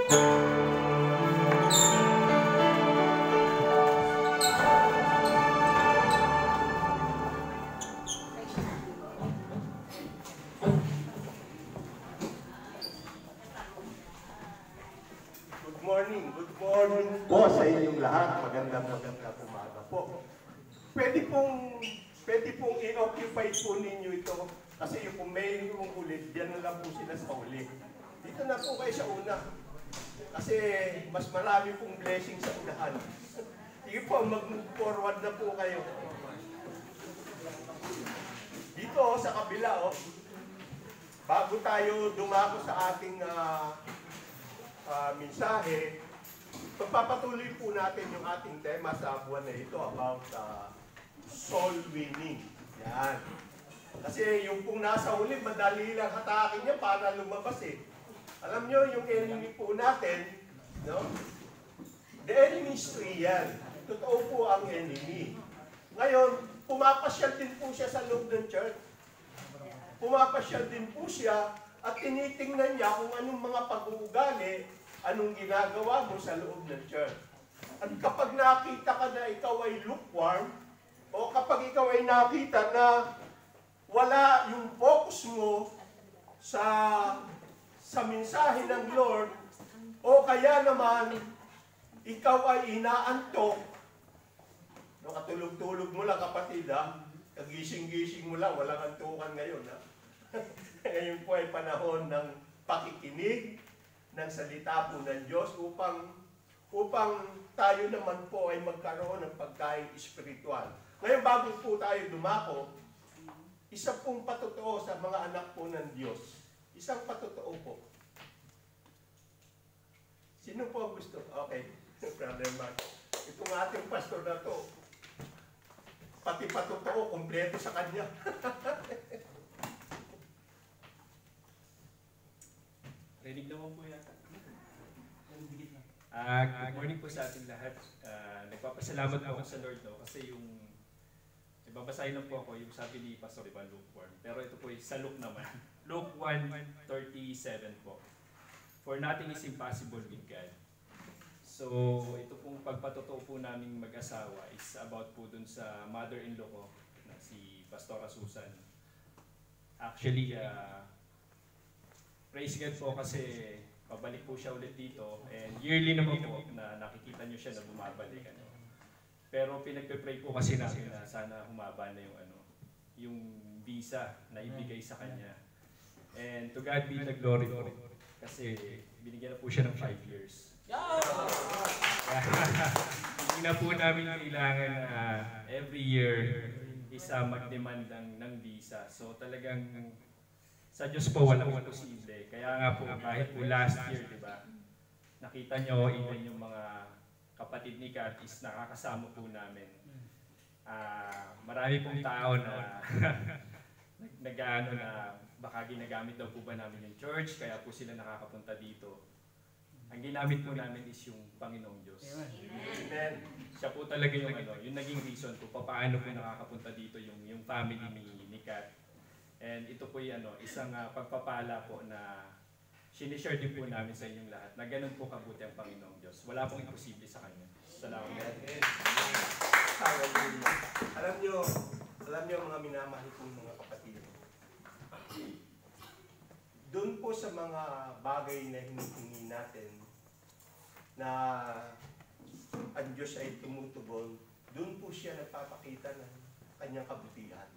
Good morning po sa inyong lahat. Magandang umaga po. Pwede pong i-occupy po ninyo ito kasi yung kung may ulit, diyan na lang po sila sa uli. Dito na po kayo sa una kasi mas marami pong blessing sa unahan. Sige po, mag-move forward na po kayo. Dito sa kabila, bago tayo dumako sa ating mensahe, pagpapatuloy po natin yung ating tema sa buwan na ito about soul winning. Yan. Kasi yung kung nasa huli, madali lang hatakin niya para lumabas eh. Alam nyo, yung enemy po natin, no? The enemy is real. Totoo po ang enemy. Ngayon, pumapasyal din po siya sa loob ng church. Pumapasyal din po siya at tinitingnan niya kung anong mga pag-uugali, anong ginagawa mo sa loob ng church. At kapag nakita ka na ikaw ay lukewarm, o kapag ikaw ay nakita na wala yung focus mo sa mensahe ng Lord, o kaya naman ikaw ay inaantok, no, katulog-tulog mo lang kapatid kagising-gising mo lang, walang antukan ngayon Ngayon po ay panahon ng pakikinig ng salita po ng Diyos upang tayo naman po ay magkaroon ng pagkain espiritual. Ngayon bago po tayo dumako, isa pong patotoo sa mga anak po ng Diyos. Isang patotoo po. Sino po ang gusto? Okay, Brother Mark. Itong ating pastor na to, pati patotoo, kompleto sa kanya. Rinig naman po yata. Good morning po sa ating lahat. Nagpapasalamat po ako sa Lord kasi yung babasahin lang po ako yung sabi ni Pastor Ivan Luke 1. Pero ito po sa Luke naman. Luke 1:37 po. For nothing is impossible with God. So ito pong pagpatotoo po naming mag-asawa is about po dun sa mother-in-law ko na si Pastora Susan. Actually, praise God po kasi pabalik po siya ulit dito and yearly naman po na nakikita niyo siya na bumabalik. Pero pinagpe-pray po kasi natin na sana humaba na yung visa na ibigay sa kanya. And to God be the glory po kasi binigyan na po siya ng 5 years. Hindi na po namin kailangan every year isa mag-demand ng visa. So talagang sa Diyos po walang imposible. Kaya nga po kahit po last year, di ba? Nakita nyo ilan yung mga kapatid ni Kat is nakakasama po namin. Marami pong tao na nag-ano na baka ginagamit daw po ba namin yung church, kaya po sila nakakapunta dito. Ang ginamit po namin is yung Panginoong Diyos. Amen. Siya po talaga yung yung naging reason po paano po nakakapunta dito yung family ni Kat. And ito po yung isang pagpapala po na sinishare din po namin sa inyong lahat na ganun po kabuti ang Panginoong Diyos. Wala pong imposible sa Kanya. Salamat. Alam nyo mga minamahal kong mga kapatid. Doon po sa mga bagay na hinihingi natin na ang Diyos ay tumutugon, doon po siya nagpapakita ng kanyang kabutihan.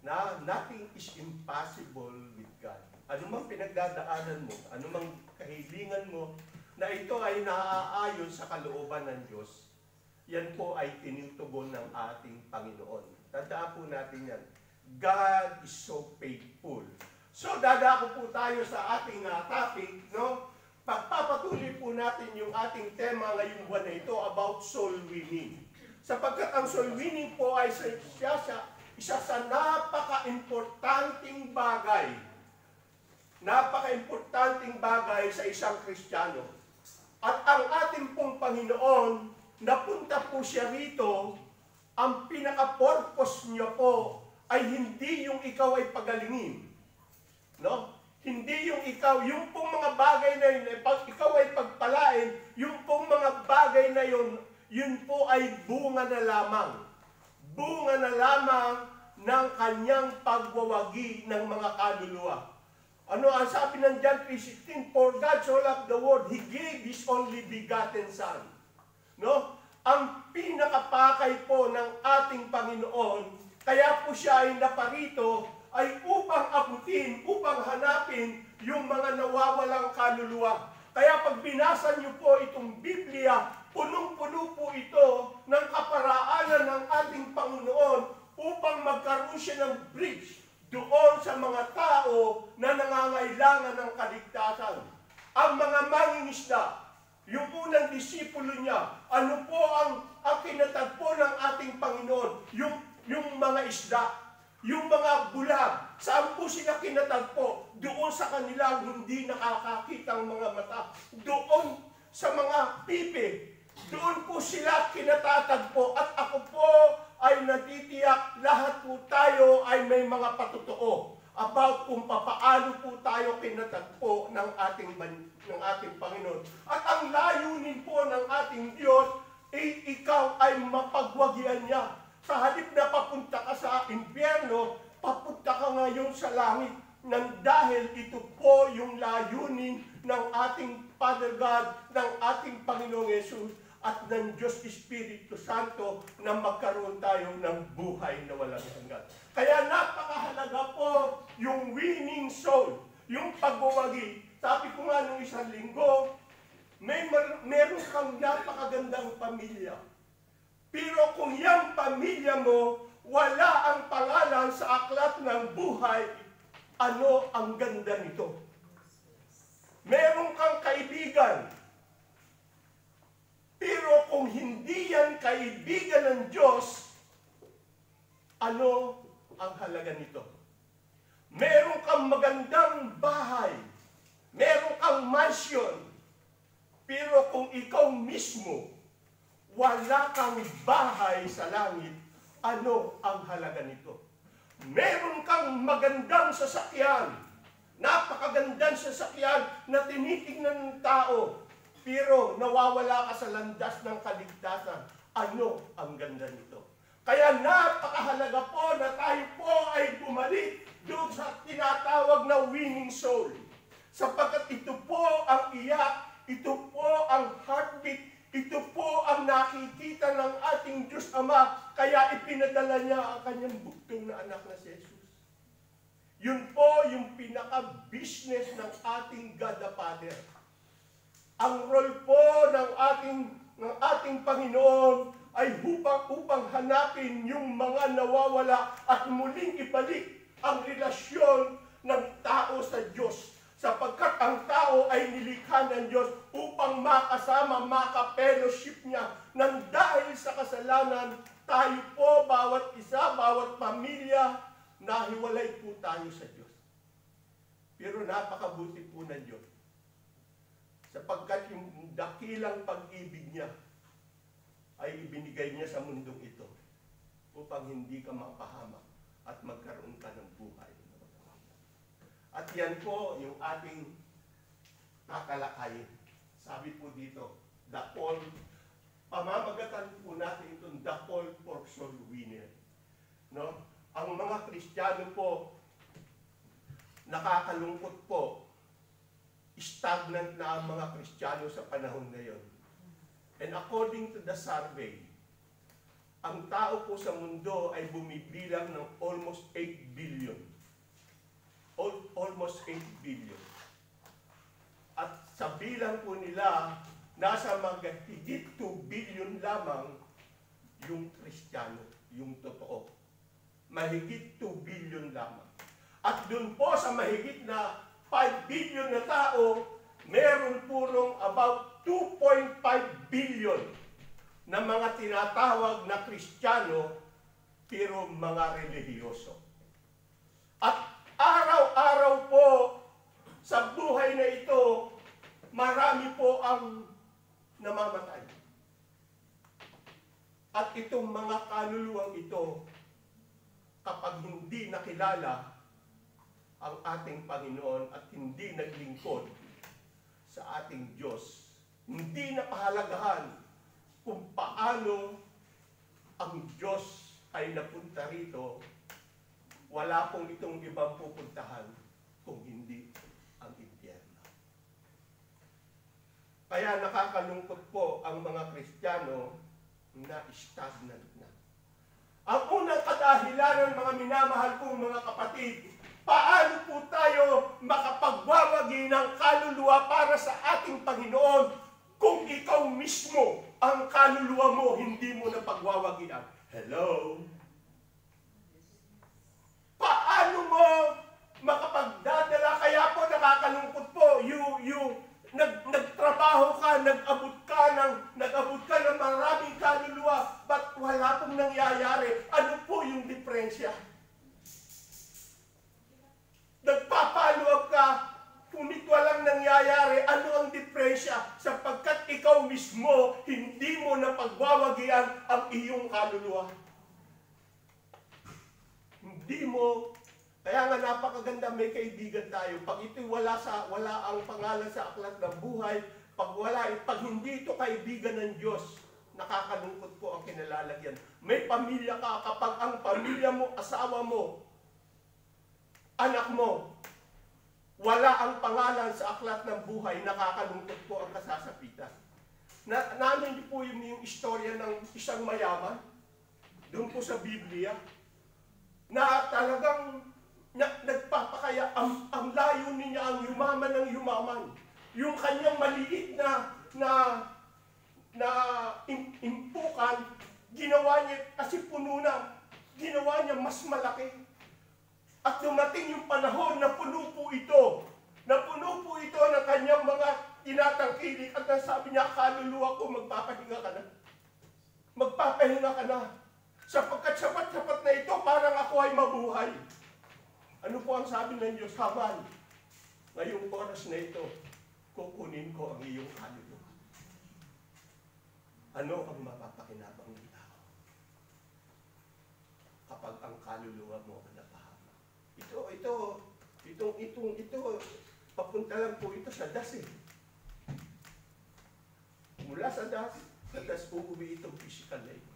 Na nothing is impossible with God. Ano mang pinagdadaanan mo, ano mang kahilingan mo, na ito ay naaayon sa kalooban ng Diyos, yan po ay tinutugon ng ating Panginoon. Tandaan po natin yan. God is so faithful. So, dadako po tayo sa ating topic, no? Pagpapatuloy po natin yung ating tema ngayong buwan na ito about soul winning. Sapagkat ang soul winning po ay isa sa napaka-importanting bagay. Napaka-importanting bagay sa isang Kristiyano. At ang ating pong Panginoon, napunta po siya rito, ang pinaka-purpose niya po ay hindi yung ikaw ay pagalingin. No? Hindi yung ikaw, yung pong mga bagay na yun, pag ikaw ay pagpalain, yung pong mga bagay na yun, yun po ay bunga na lamang. Bunga na lamang ng kanyang pagwawagi ng mga kaluluwa. Ano ang sabi ng John 3:16? For God so loved the world, He gave His only begotten Son. No? Ang pinakapakay po ng ating Panginoon, kaya po siya ay naparito, ay upang abutin, upang hanapin yung mga nawawalang kaluluwa. Kaya pag binasa niyo po itong Biblia, punong-puno po ito ng kaparaanan ng ating Panginoon upang magkaroon siya ng bridge doon sa mga tao na nangangailangan ng kaligtasan. Ang mga mangingisda, yung unang disipulo niya, ano po ang kinatagpo ng ating Panginoon? Yung mga isda, yung mga bulag, saan po sila kinatagpo? Doon sa kanilang hindi nakakakitang mga mata. Doon sa mga pipi, doon po sila kinatatagpo. At ako po ay natitiyak, lahat po tayo ay may mga patutuo about kung papaano po tayo kinatagpo ng ating Panginoon. At ang layunin po ng ating Diyos, ikaw ay mapagwagian niya. Sa halip na papunta ka sa impyerno, papunta ka ngayon sa langit. Nang dahil ito po yung layunin ng ating Father God, ng ating Panginoong Yesus, at ng Diyos Espiritu Santo na magkaroon tayo ng buhay na walang hanggan. Kaya napakahalaga po yung winning soul, yung pagwawagi. Sabi ko nga nung isang linggo, meron kang napakagandang pamilya. Pero kung yung pamilya mo, wala ang pangalan sa aklat ng buhay, ano ang ganda nito? Meron kang kaibigan, pero kung hindi yan kaibigan ng Diyos, ano ang halaga nito? Meron kang magandang bahay, meron kang mansion, pero kung ikaw mismo, wala kang bahay sa langit, ano ang halaga nito? Meron kang magandang sasakyan, napakagandang sasakyan na tinitingnan ng tao, pero nawawala ka sa landas ng kaligtasan. Ano ang ganda nito? Kaya napakahalaga po na tayo po ay bumalik doon sa tinatawag na winning soul. Sapagkat ito po ang iyak, ito po ang heartbeat, ito po ang nakikita ng ating Diyos Ama, kaya ipinadala niya ang kanyang bugtong na anak na si Jesus. Yun po yung pinaka-business ng ating God the Father. Ang role po ng ating Panginoon ay upang hanapin yung mga nawawala at muling ibalik ang relasyon ng tao sa Diyos. Sapagkat ang tao ay nilikha ng Diyos upang makasama, maka-fellowship niya. Nang dahil sa kasalanan, tayo po, bawat isa, bawat pamilya, nahiwalay po tayo sa Diyos. Pero napakabuti po ng Diyos. Sapagkat yung dakilang pag-ibig niya ay ibinigay niya sa mundong ito upang hindi ka mapahamak at magkaroon ka ng buhay. At yan po yung ating tatalakayin. Sabi po dito, pamamagatan po natin itong the call for soul winner. No? Ang mga Kristiyano po, nakakalungkot po, stagnant na ang mga Kristiyano sa panahon ngayon. And according to the survey, ang tao po sa mundo ay bumibilang ng almost 8 billion. Almost 8 billion. At sa bilang po nila, nasa higit 2 billion lamang yung Kristiyano, yung totoo. Mahigit 2 billion lamang. At dun po sa mahigit na 5 billion na tao, meron po nung about 2.5 billion na mga tinatawag na Kristiyano, pero mga relihiyoso. At araw-araw po sa buhay na ito, marami po ang namamatay. At itong mga kaluluwang ito, kapag hindi nakilala ang ating Panginoon at hindi naglingkod ating Diyos, hindi na pahalagahan kung paano ang Diyos ay napunta rito, wala pong itong ibang pupuntahan kung hindi ang impyerno. Kaya nakakalungkot po ang mga Kristiyano na stagnant na. Ang unang kadahilan ng mga minamahal kong mga kapatid, paano po tayo makapagwawagi ng kaluluwa para sa ating Panginoon kung ikaw mismo, ang kaluluwa mo, hindi mo na pagwawagian? Hello? Paano mo makapagdadala? Kaya po nakakalungkot po, nagtrabaho ka, nag-abot ka ng maraming kaluluwa, but wala pong nangyayari. Ano po yung diferensya? Nagpa-follow up ka, ngunit walang nangyayari. Ano ang diferensya? Sapagkat ikaw mismo, hindi mo na pagwawagian ang iyong kaluluwa. Hindi mo. Kaya nga napakaganda, may kaibigan tayo. Pag ito'y wala ang pangalan sa aklat ng buhay, pag hindi ito kaibigan ng Diyos, nakakalungkot po ang kinalalagyan. May pamilya ka, kapag ang pamilya mo, asawa mo, anak mo, wala ang pangalan sa aklat ng buhay, nakakalungkot po ang kasasapitan. Namin niyo po yung istorya ng isang mayaman, doon po sa Biblia, na talagang nagpapakaya, ang layunin niya, ang yumaman ng yumaman. Yung kanyang maliit na impukan, ginawa niya, kasi puno na, ginawa niya mas malaki. At dumating yung panahon na puno po ito ng kanyang mga tinatangkilik, at sabi niya, kaluluwa ko, magpapahinga ka na. Magpapahinga ka na. Sapagkat sapat-sapat na ito, parang ako ay mabuhay. Ano po ang sabi ng Diyos? Haman, ngayong oras na ito, kukunin ko ang iyong kaluluwa. Ano ang mapapakinabang ng tao kapag ang kaluluwa mo ang napahamak? Ito, papunta lang po ito sa das eh. Mula sa das uuwi itong physical life.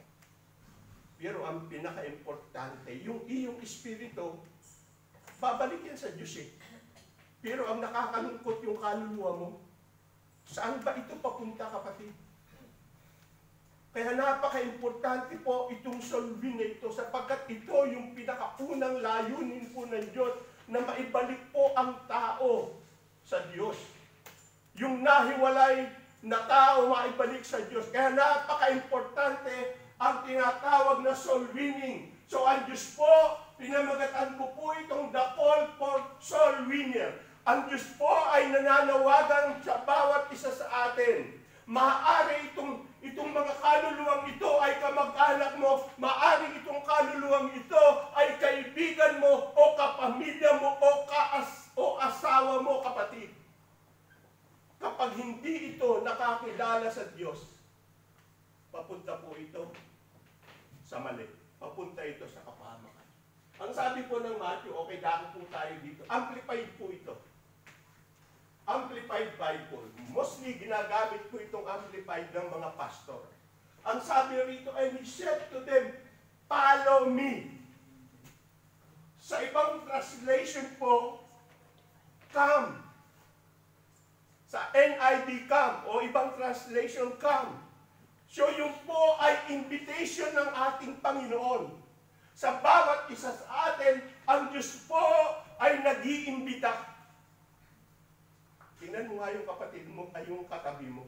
Pero ang pinaka-importante, yung iyong espiritu, babalik yan sa Diyos eh. Pero ang nakakalungkot yung kaluluwa mo, saan ba ito papunta, kapatid? Kaya napaka-importante po itong solving na ito, sapagkat ito yung pinakaunang layunin po ng Diyos na maibalik po ang tao sa Diyos. Yung nahiwalay na tao maibalik sa Diyos. Kaya napaka-importante ang tinatawag na soul winning. So ang Diyos po, pinamagatan ko po itong the call for soul winner. Ang Diyos po ay nananawagan sa bawat isa sa atin. Maaari itong mga kaluluwang ito ay kamag-anak mo, maaari itong kaluluwang ito ay kaibigan mo o kapamilya mo o asawa mo, kapatid. Kapag hindi ito nakakilala sa Diyos, papunta po ito sa mali. Papunta ito sa kapahamakan. Ang sabi po ng Matthew, okay, dako po tayo dito. Amplified po ito. Amplified Bible. Mostly ginagamit po itong amplified ng mga pastor. Ang sabi rito, and he said to them, follow me. Sa ibang translation po, come. Sa NIV, come. O ibang translation, come. So yung po ay invitation ng ating Panginoon. Sa bawat isa sa atin, ang Diyos po ay nag-iimbita. Tingnan mo nga yung kapatid mo, ay yung katabi mo.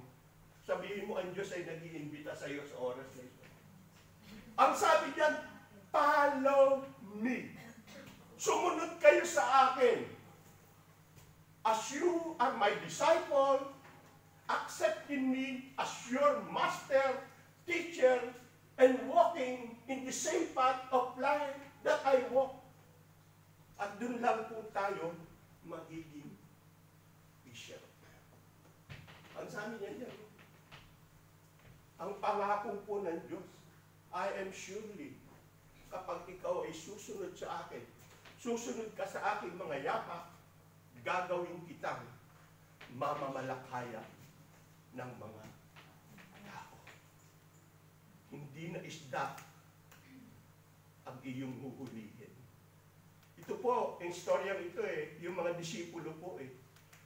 Sabihin mo, ang Diyos ay nag-iimbita sa iyo sa oras na ito. Ang sabi diyan, follow me. Sumunod kayo sa akin. As you are my disciple, accepting me as your master, teacher, and walking in the same path of life that I walk. At dun lang po tayo magiging fisher. Ang sabi niya dyan, ang pangako po ng Diyos, I am surely, kapag ikaw ay susunod sa akin, susunod ka sa aking mga yapak, gagawin kitang mamamalakaya ng mga tao. Hindi na isda ang iyong huhulihin. Ito po, yung storyang ito yung mga disipulo po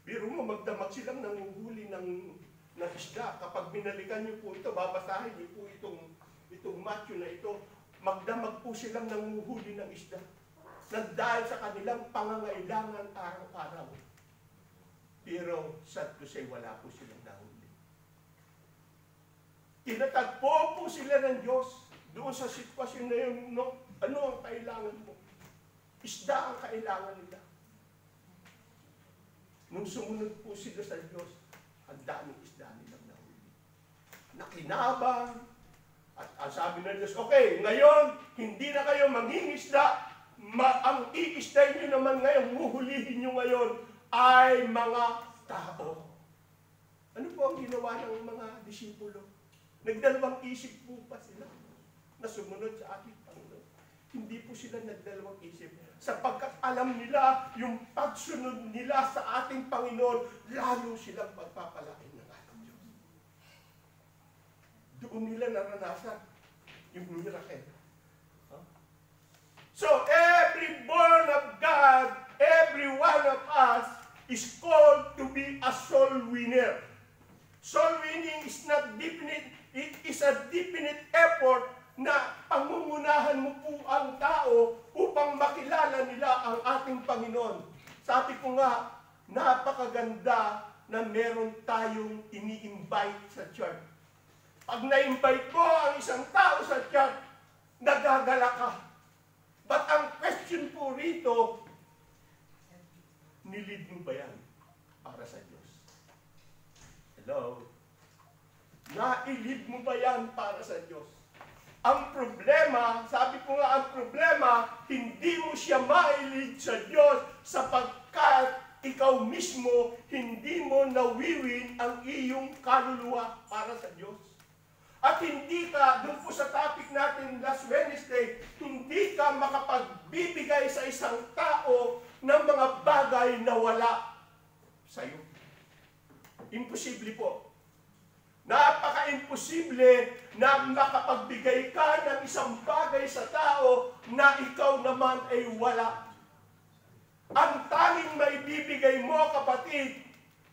Biro mo, magdamag silang nanguhuli ng isda. Kapag binalikan niyo po ito, babasahin niyo po itong Matthew na ito, magdamag po silang nanguhuli ng isda. Dahil sa kanilang pangangailangan araw-araw. Pero, sad to say, wala po silang nahuli. Tinatagpo po sila ng Diyos doon sa sitwasyon na yun, ano ang kailangan mo? Isda ang kailangan nila. Nung sumunod po sila sa Diyos, ang daming isda nilang nahuli. Nakinabang. At ang sabi ng Diyos, okay, ngayon, hindi na kayo mangingisda. Ang iisday nyo naman ngayon, huhulihin nyo ngayon, ay mga tao. Ano po ang ginawa ng mga disipulo? Nagdalawang isip po pa sila na sumunod sa ating Panginoon. Hindi po sila nagdalawang isip. Sapagkat alam nila yung pagsunod nila sa ating Panginoon, lalo silang pagpapalain ng ating Diyos. Doon nila naranasan yung miracle. So, every born of God, every one of us is called to be a soul winner. Soul winning is not definite, it is a definite effort na pangungunahan mo po ang tao upang makilala nila ang ating Panginoon. Sabi ko nga, napakaganda na meron tayong ini-invite sa church. Pag na-invite ko ang isang tao sa church, nagagala ka. But ang question po rito, nilid mo ba yan para sa Diyos? Hello? Nailid mo ba yan para sa Diyos? Ang problema, sabi ko nga ang problema, hindi mo siya mailid sa Diyos sapagkat ikaw mismo hindi mo nawiwin ang iyong kaluluwa para sa Diyos. At hindi ka, doon po sa topic natin last Wednesday, hindi ka makapagbibigay sa isang tao ng mga bagay na wala sa iyo. Imposible po. Napaka-imposible na makapagbigay ka ng isang bagay sa tao na ikaw naman ay wala. Ang tanging maibibigay mo, kapatid,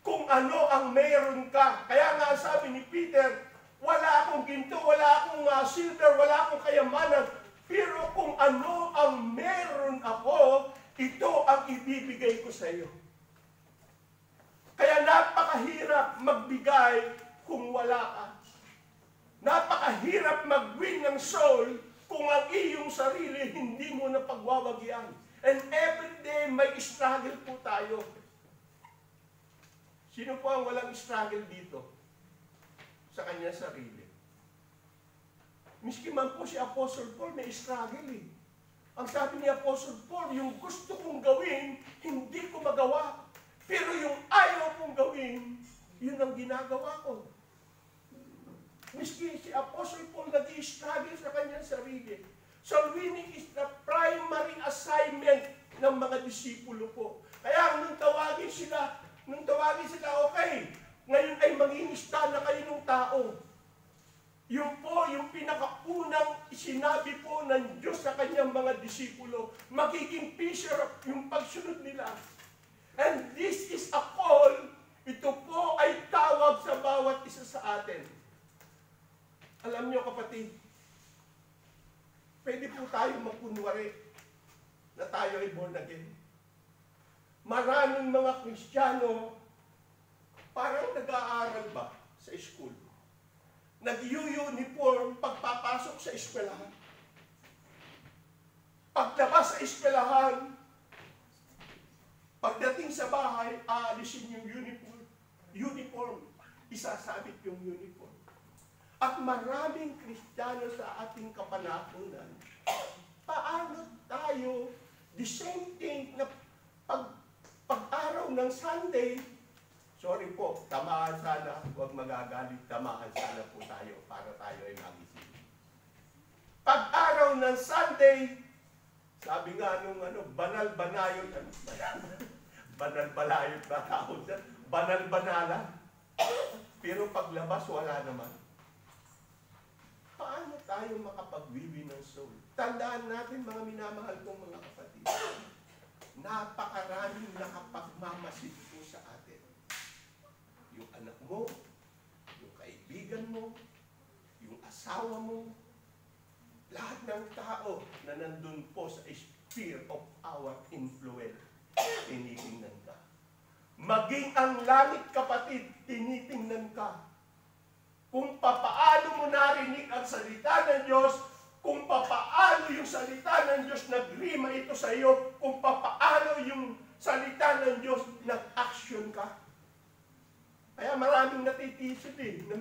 kung ano ang meron ka. Kaya nga sabi ni Peter, wala akong ginto, wala akong silver, wala akong kayamanan. Pero kung ano ang meron ako, ito ang ibibigay ko sa iyo. Kaya napakahirap magbigay kung wala ka. Napakahirap mag-win ng soul kung ang iyong sarili hindi mo na pagwawagyan. And every day may struggle po tayo. Sino po ang walang struggle dito? Sa kanya sarili. Miski man po si Apostle Paul, may struggle Ang sabi ni Apostle Paul, yung gusto kong gawin, hindi ko magawa. Pero yung ayaw kong gawin, yun ang ginagawa ko. Miski si Apostle Paul nag-i-struggle sa kanyang sarili. So winning is the primary assignment ng mga disipulo po. Kaya nung tawagin sila, okay, ngayon ay mangingisda na kayo ng tao. Yun po, yung pinakaunang sinabi po ng Diyos sa kanyang mga disipulo, magiging fisher yung pagsunod nila. And this is a call, ito po ay tawag sa bawat isa sa atin. Alam niyo kapatid, pwede po tayo magkunwari na tayo ay born again. Maraming mga Kristiyano, parang nag-aaral ba sa school? Nag-uniform pagpapasok sa eskwelahan. Paglabas sa eskwelahan, pagdating sa bahay, aalisin yung uniform. Isasabit yung uniform. At maraming Kristiyano sa ating kapanahunan, paano tayo, the same thing na pag-araw ng Sunday, sorry po, tamaan sana, huwag magagalit, tamaan sana po tayo para tayo ay magising. Pag-araw ng Sunday, sabi nga nung banal-banayot, banal-balayot na tao dyan, banal-banalan. Pero paglabas, wala naman. Paano tayo makapag-win ng soul? Tandaan natin, mga minamahal kong mga kapatid, napakaraming nakapagmamasid po sa atin. Yung anak mo, yung kaibigan mo, yung asawa mo, lahat ng tao na nandun po sa sphere of our influence, tinitingnan ka. Maging ang langit, kapatid, tinitingnan ka. Kung papaano mo narinig ang salita ng Diyos, kung papaano yung salita ng Diyos nagrima ito sa iyo, kung papaano yung salita ng Diyos nag-action ka. Kaya maraming natitisod ng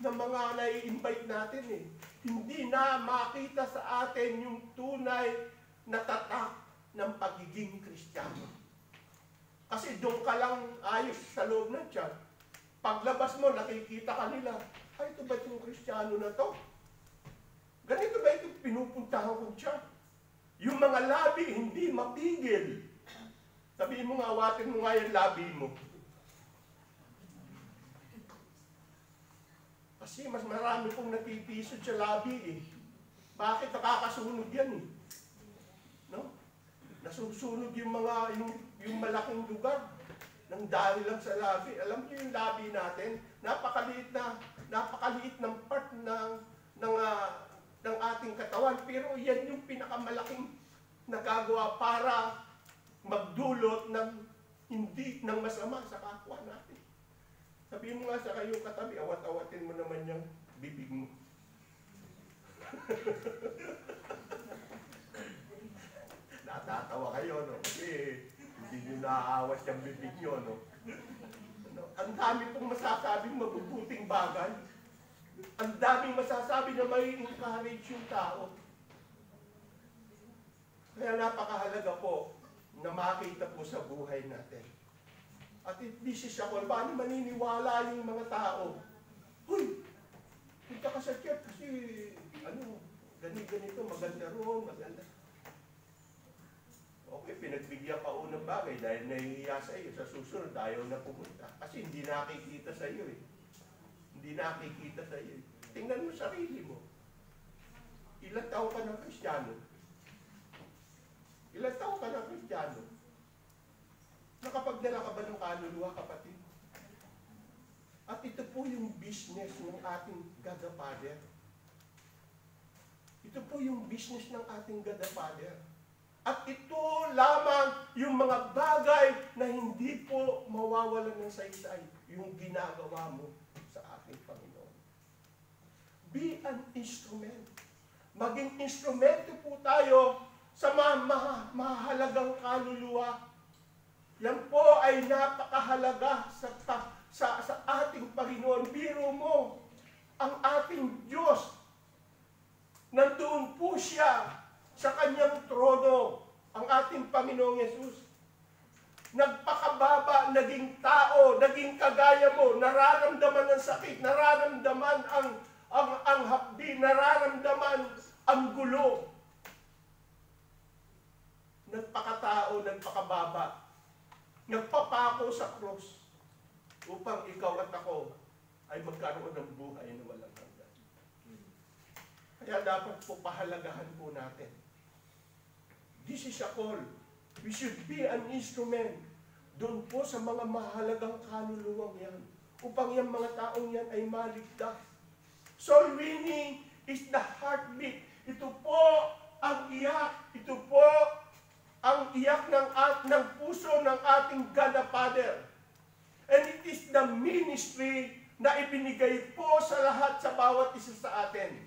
mga nai-invite natin Hindi na makita sa atin yung tunay na tatak ng pagiging Kristiyano. Kasi doon ka lang ayos sa loob ng tiyan. Paglabas mo, nakikita ka nila, ay, ito ba itong Kristiyano na to? Ganito ba ito pinupuntahan ko siya? Yung mga labi, hindi mapigil. Sabihin mo nga, awatin mo nga yung labi mo. Kasi mas marami pong natitisod sa labi Bakit nakakasunog yan No? Nasusunog yung mga, yung malaking lugar ng dahil lang sa labi. Alam niyo yung labi natin, napakaliit ng part ng ating katawan. Pero yan yung pinakamalaking nagagawa para magdulot ng masama sa kapwa natin. Sabihin mo nga sa kayong katabi, awat-awatin mo naman yung bibig mo. Natatawa kayo, no? Kasi hindi nyo naaawat yung bibig nyo, no? Ang dami pong masasabing mabubuting bagay. Ang daming masasabi na may encourage yung tao. Kaya napakahalaga po na makita po sa buhay natin. At this is ako, paano maniniwala yung mga tao? Huy, punta ka sa church kasi, ganito, maganda roon, maganda. Okay, pinagbigyan ka unang bagay dahil nahihiya sa iyo. Sa susunod, ayaw na pumunta. Kasi hindi nakikita sa iyo Hindi nakikita sa iyo Tingnan mo sarili mo. Ilang taon ka ng Kristiyano? Ilang taon ka ng Kristiyano? Nakapagdala ka ba ng kaluluwa, kapatid? At ito po yung business ng ating God the Father. Ito po yung business ng ating God the Father. At ito lamang yung mga bagay na hindi po mawawalan ng saysay, yung ginagawa mo sa ating Panginoon. Be an instrument. Maging instrumento po tayo sa mahalagang kaluluwa. Yan po ay napakahalaga sa ating Panginoon. Biro mo, ang ating Diyos, nandoon po siya sa kanyang trono, ang ating Panginoong Yesus. Nagpakababa, naging tao, naging kagaya mo, nararamdaman ang sakit, nararamdaman ang hapdi, nararamdaman ang gulo. Nagpakatao, nagpakababa. Nagpapako sa krus upang ikaw at ako ay magkaroon ng buhay na walang hanggan. Kaya dapat po pahalagahan po natin. This is a call. We should be an instrument doon po sa mga mahalagang kaluluwang yan upang yung mga taong yan ay maligtas. Soul winning is the heartbeat. Ito po ang iyak. Ito po ang iyak ng puso ng ating God the Father. And it is the ministry na ibinigay po sa lahat, sa bawat isa sa atin.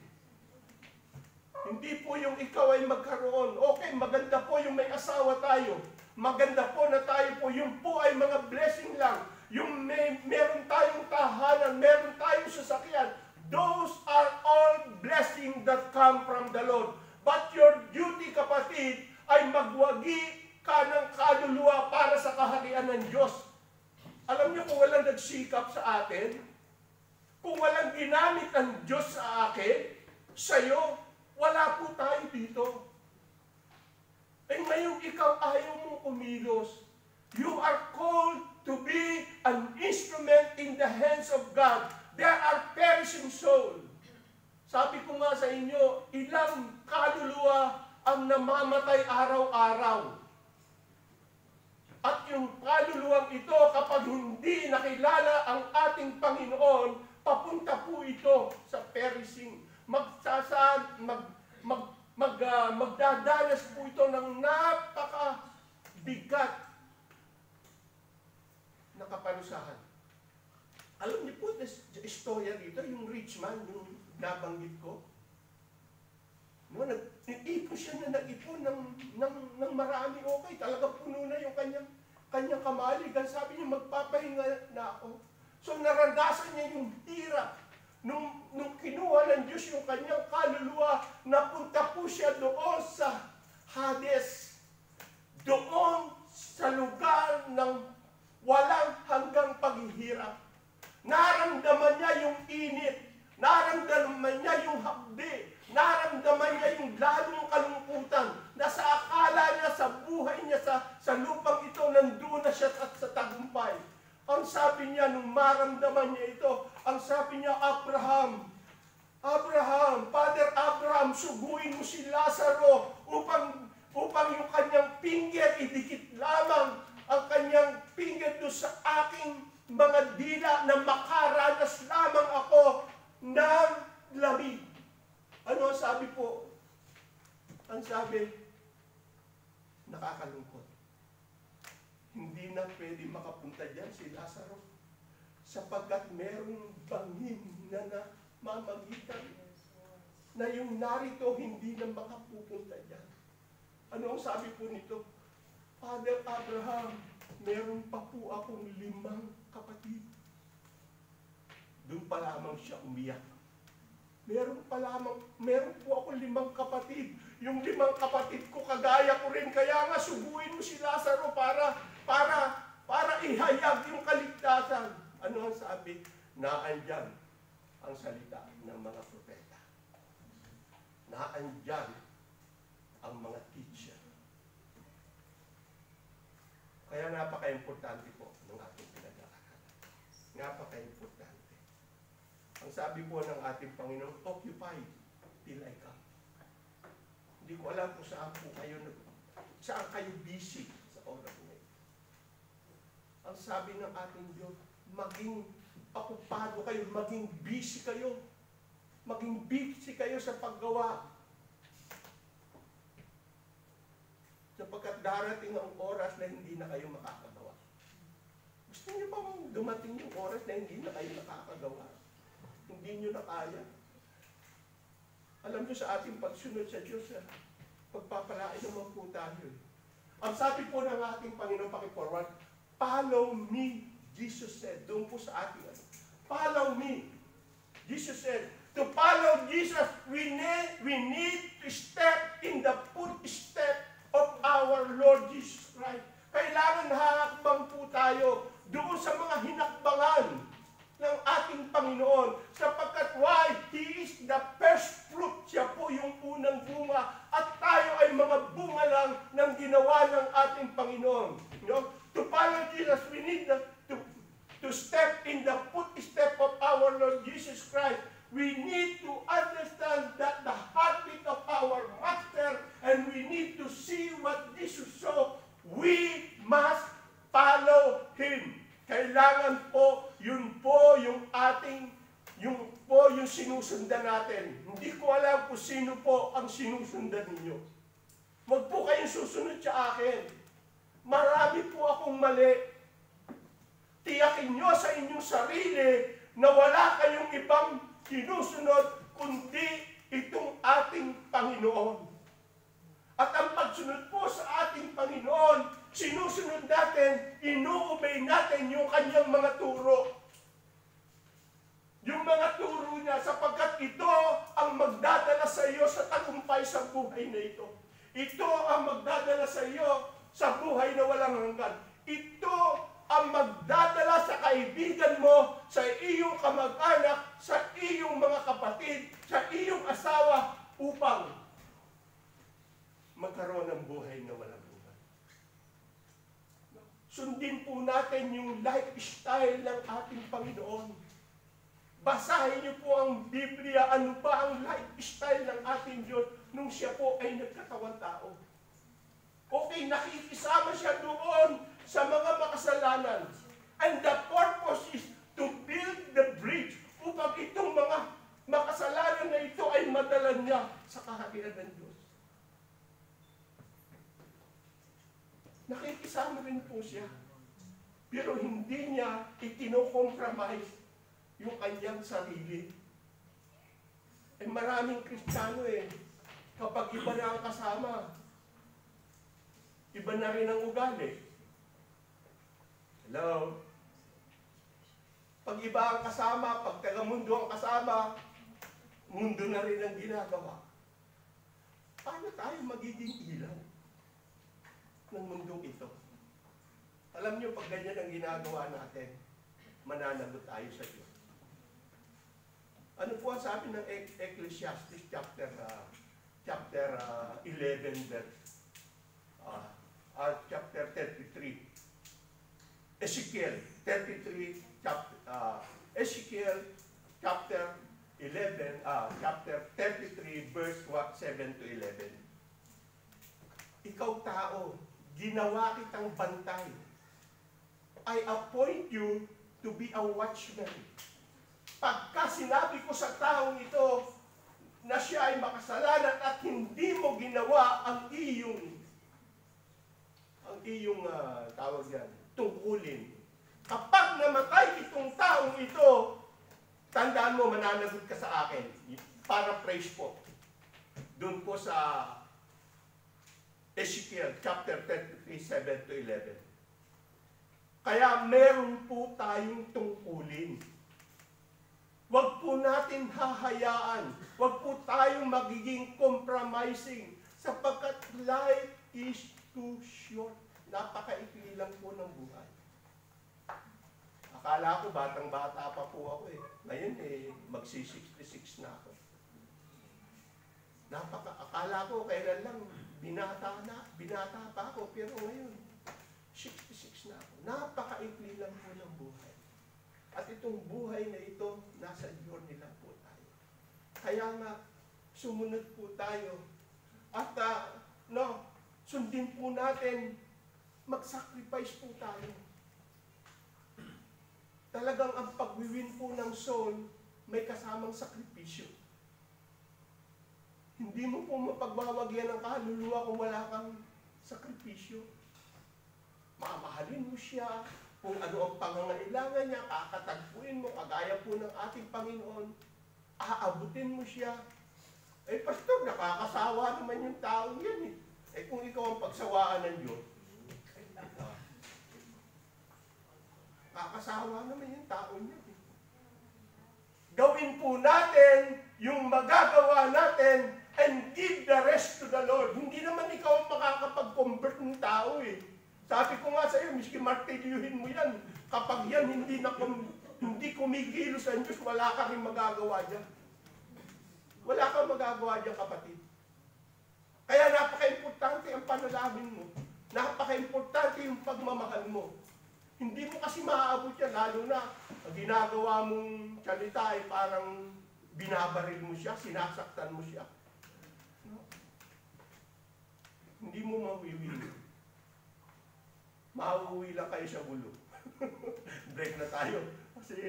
Hindi po yung ikaw ay magkaroon. Okay, maganda po yung may asawa tayo. Maganda po na tayo po. Yung po ay mga blessing lang. Yung meron tayong tahanan, meron tayong sasakyan. Those are all blessings that come from the Lord. But your duty, kapatid, ay magwagi ka ng kaluluwa para sa kaharian ng Diyos. Alam niyo kung walang nagsikap sa atin, kung walang ginamit ang Diyos sa akin, sa iyo, wala po tayo dito. Eh ngayon ikaw ayaw mong kumilos. You are called to be an instrument in the hands of God. There are perishing souls. Sabi ko nga sa inyo, ilang kaluluwa ang namamatay araw-araw. At yung kaluluwang ito, kapag hindi nakilala ang ating Panginoon, papunta po ito sa perishing. Magdadanas po ito ng napakabigat na kaparusahan. Alam niyo po, istorya dito, yung rich man, yung nabanggit ko, no, nag-ipon siya na nag-ipon ng marami, okay, talaga puno na yung kanyang kamaligan. Sabi niya, magpapahinga na ako. So naranasan niya yung hirap. Nung kinuha ng Diyos yung kanyang kaluluwa, napunta po siya doon sa Hades. Doon sa lugar ng walang hanggang paghihirap. Naramdaman niya yung init. Naramdaman niya yung hapdi. Naramdaman niya yung lalong kalungkutan. Na sa akala niya, sa buhay niya, sa lupang ito, nandun na siya sa tagumpay. Ang sabi niya, nung maramdaman niya ito, ang sabi niya, Abraham, Father Abraham, suguin mo si Lazaro upang yung kanyang finger, idikit lamang ang kanyang finger doon sa aking mga dila na makaranas lamang ako ng lamig. Ano ang sabi po? Ang sabi, nakakalungkot. Hindi na pwede makapunta dyan si Lazaro sapagkat merong bangin na mamagitan na yung narito hindi na makapupunta dyan. Ano ang sabi po nito? Father Abraham, meron pa po akong 5 kapatid. Doon pa lamang siya umiyak. Meron po ako 5 kapatid. Yung 5 kapatid ko, kagaya ko rin. Kaya nga, subuin mo si Lazaro para ihayag yung kaligtasan. Ano ang sabi? Naandyan ang salita ng mga propeta. Naandyan ang mga teacher. Kaya napaka-importante po ng ating pinag-aaralan. Napaka-importante. Ang sabi po ng ating Panginoon, occupy till I come. Hindi ko alam kung saan kayo busy sa oras na ito. Ang sabi ng ating Diyos, maging okupado kayo, maging busy kayo. Maging busy kayo sa paggawa. Sapagkat darating ang oras na hindi na kayo makakagawa. Gusto niyo bang dumating yung oras na hindi na kayo nakakagawa? Hindi niyo na kaya? Alam niyo sa ating pagsunod sa Diyos, pagpapalain naman po tayo. Ang sabi po ng ating Panginoon, paki-forward, follow me, Jesus said. Doon po sa ating follow me. Jesus said, to follow Jesus, we need to step in the footstep of our Lord Jesus Christ. Kailangan hahakbang po tayo doon sa mga hinakbangan ng ating Panginoon. Sapagkat why? He is the first fruit. Siya po yung unang bunga. At tayo ay mga bunga lang ng ginawa ng ating Panginoon. You know? To follow Jesus, we need to step in the footstep of our Lord Jesus Christ. We need to understand that the heartbeat of our Master, and we need to see what Jesus saw. We must follow Him. Kailangan po yung sinusundan natin. Hindi ko alam kung sino po ang sinusundan ninyo. Huwag po kayong susunod sa akin. Marami po akong mali. Tiyakin nyo sa inyong sarili na wala kayong ibang sinusunod kundi itong ating Panginoon. At ang pagsunod po sa ating Panginoon, sinusunod natin, inu-obey natin yung kanyang mga turo. Yung mga turo niya, sapagkat ito ang magdadala sa iyo sa tagumpay sa buhay na ito. Ito ang magdadala sa iyo sa buhay na walang hanggan. Ito ang magdadala sa kaibigan mo, sa iyong kamag-anak, sa iyong mga kapatid, sa iyong asawa, upang magkaroon ng buhay na walang hanggan. Sundin po natin yung lifestyle ng ating Panginoon. Basahin niyo po ang Biblia, ano ba ang lifestyle ng ating Diyos nung siya po ay nagkatawang tao. Okay, nakikisama siya doon sa mga makasalanan. And the purpose is to build the bridge upang itong mga makasalanan na ito ay madala niya sa kaharian ng Diyos. Nakikisama rin po siya. Pero hindi niya itino-compromise yung kanyang sarili. Eh maraming Kristiyano kapag iba na ang kasama, iba na rin ang ugali. Hello? Pag iba ang kasama, pag taga-mundo ang kasama, mundo na rin ang ginagawa. Paano tayo magiging ilaw ng mundong ito? Alam niyo, pag ganyan ang ginagawa natin, mananagot tayo sa Diyos. Ano po ang sabi ng Ecclesiastes chapter 11 verse chapter 33. Ezekiel 33 Ezekiel chapter 11 chapter 33 verse 7 to 11. Ikaw tao, ginawa kitang bantay. I appoint you to be a watchman. Pagka sinabi ko sa taong ito na siya ay makasalanan at hindi mo ginawa ang iyong tawag yan, tungkulin. Kapag namatay itong taong ito, tandaan mo, mananagot ka sa akin. Para praise po. Doon po sa Ezekiel chapter 33, 7 to 11. Kaya meron po tayong tungkulin. Huwag po natin hahayaan. Huwag po tayong magiging compromising sapagkat life is too short. Napakaikli lang po ng buhay. Akala ko batang-bata pa po ako Ngayon magsi-66 na ako. Akala ko kailan lang binata pa ako, pero ngayon 66 na ako. Napakaikli lang po ng buhay. At itong buhay na ito, nasa journey lang po tayo. Kaya nga, sumunod po tayo. At sundin po natin, mag-sacrifice po tayo. Talagang ang pag-win po ng soul, may kasamang sakripisyo. Hindi mo po mapagbawagyan ang kaluluwa kung wala kang sakripisyo. Mamahalin mo siya, kung ano ang pangangailangan niya, kakatagpuin mo, kagaya po ng ating Panginoon, aabutin mo siya. Pastor, nakakasawa naman yung taong yan kung ikaw ang pagsawaan ng Diyos, kakasawa naman yung taong yan Gawin po natin yung magagawa natin and give the rest to the Lord. Hindi naman ikaw ang makakapag-convert ng tao Sabi ko nga sa iyo, miski martilyuhin mo yan, kapag yan hindi kumikilos ang Diyos, wala ka rin magagawa dyan. Wala kang magagawa dyan, kapatid. Kaya napaka-importante ang panalangin mo. Napaka-importante yung pagmamahal mo. Hindi mo kasi maaabot yan, lalo na ang ginagawa mong salita ay parang binabaril mo siya, sinasaktan mo siya. Hindi mo mawiwili. Mauuwi lang kayo sa gulo. Break na tayo. Kasi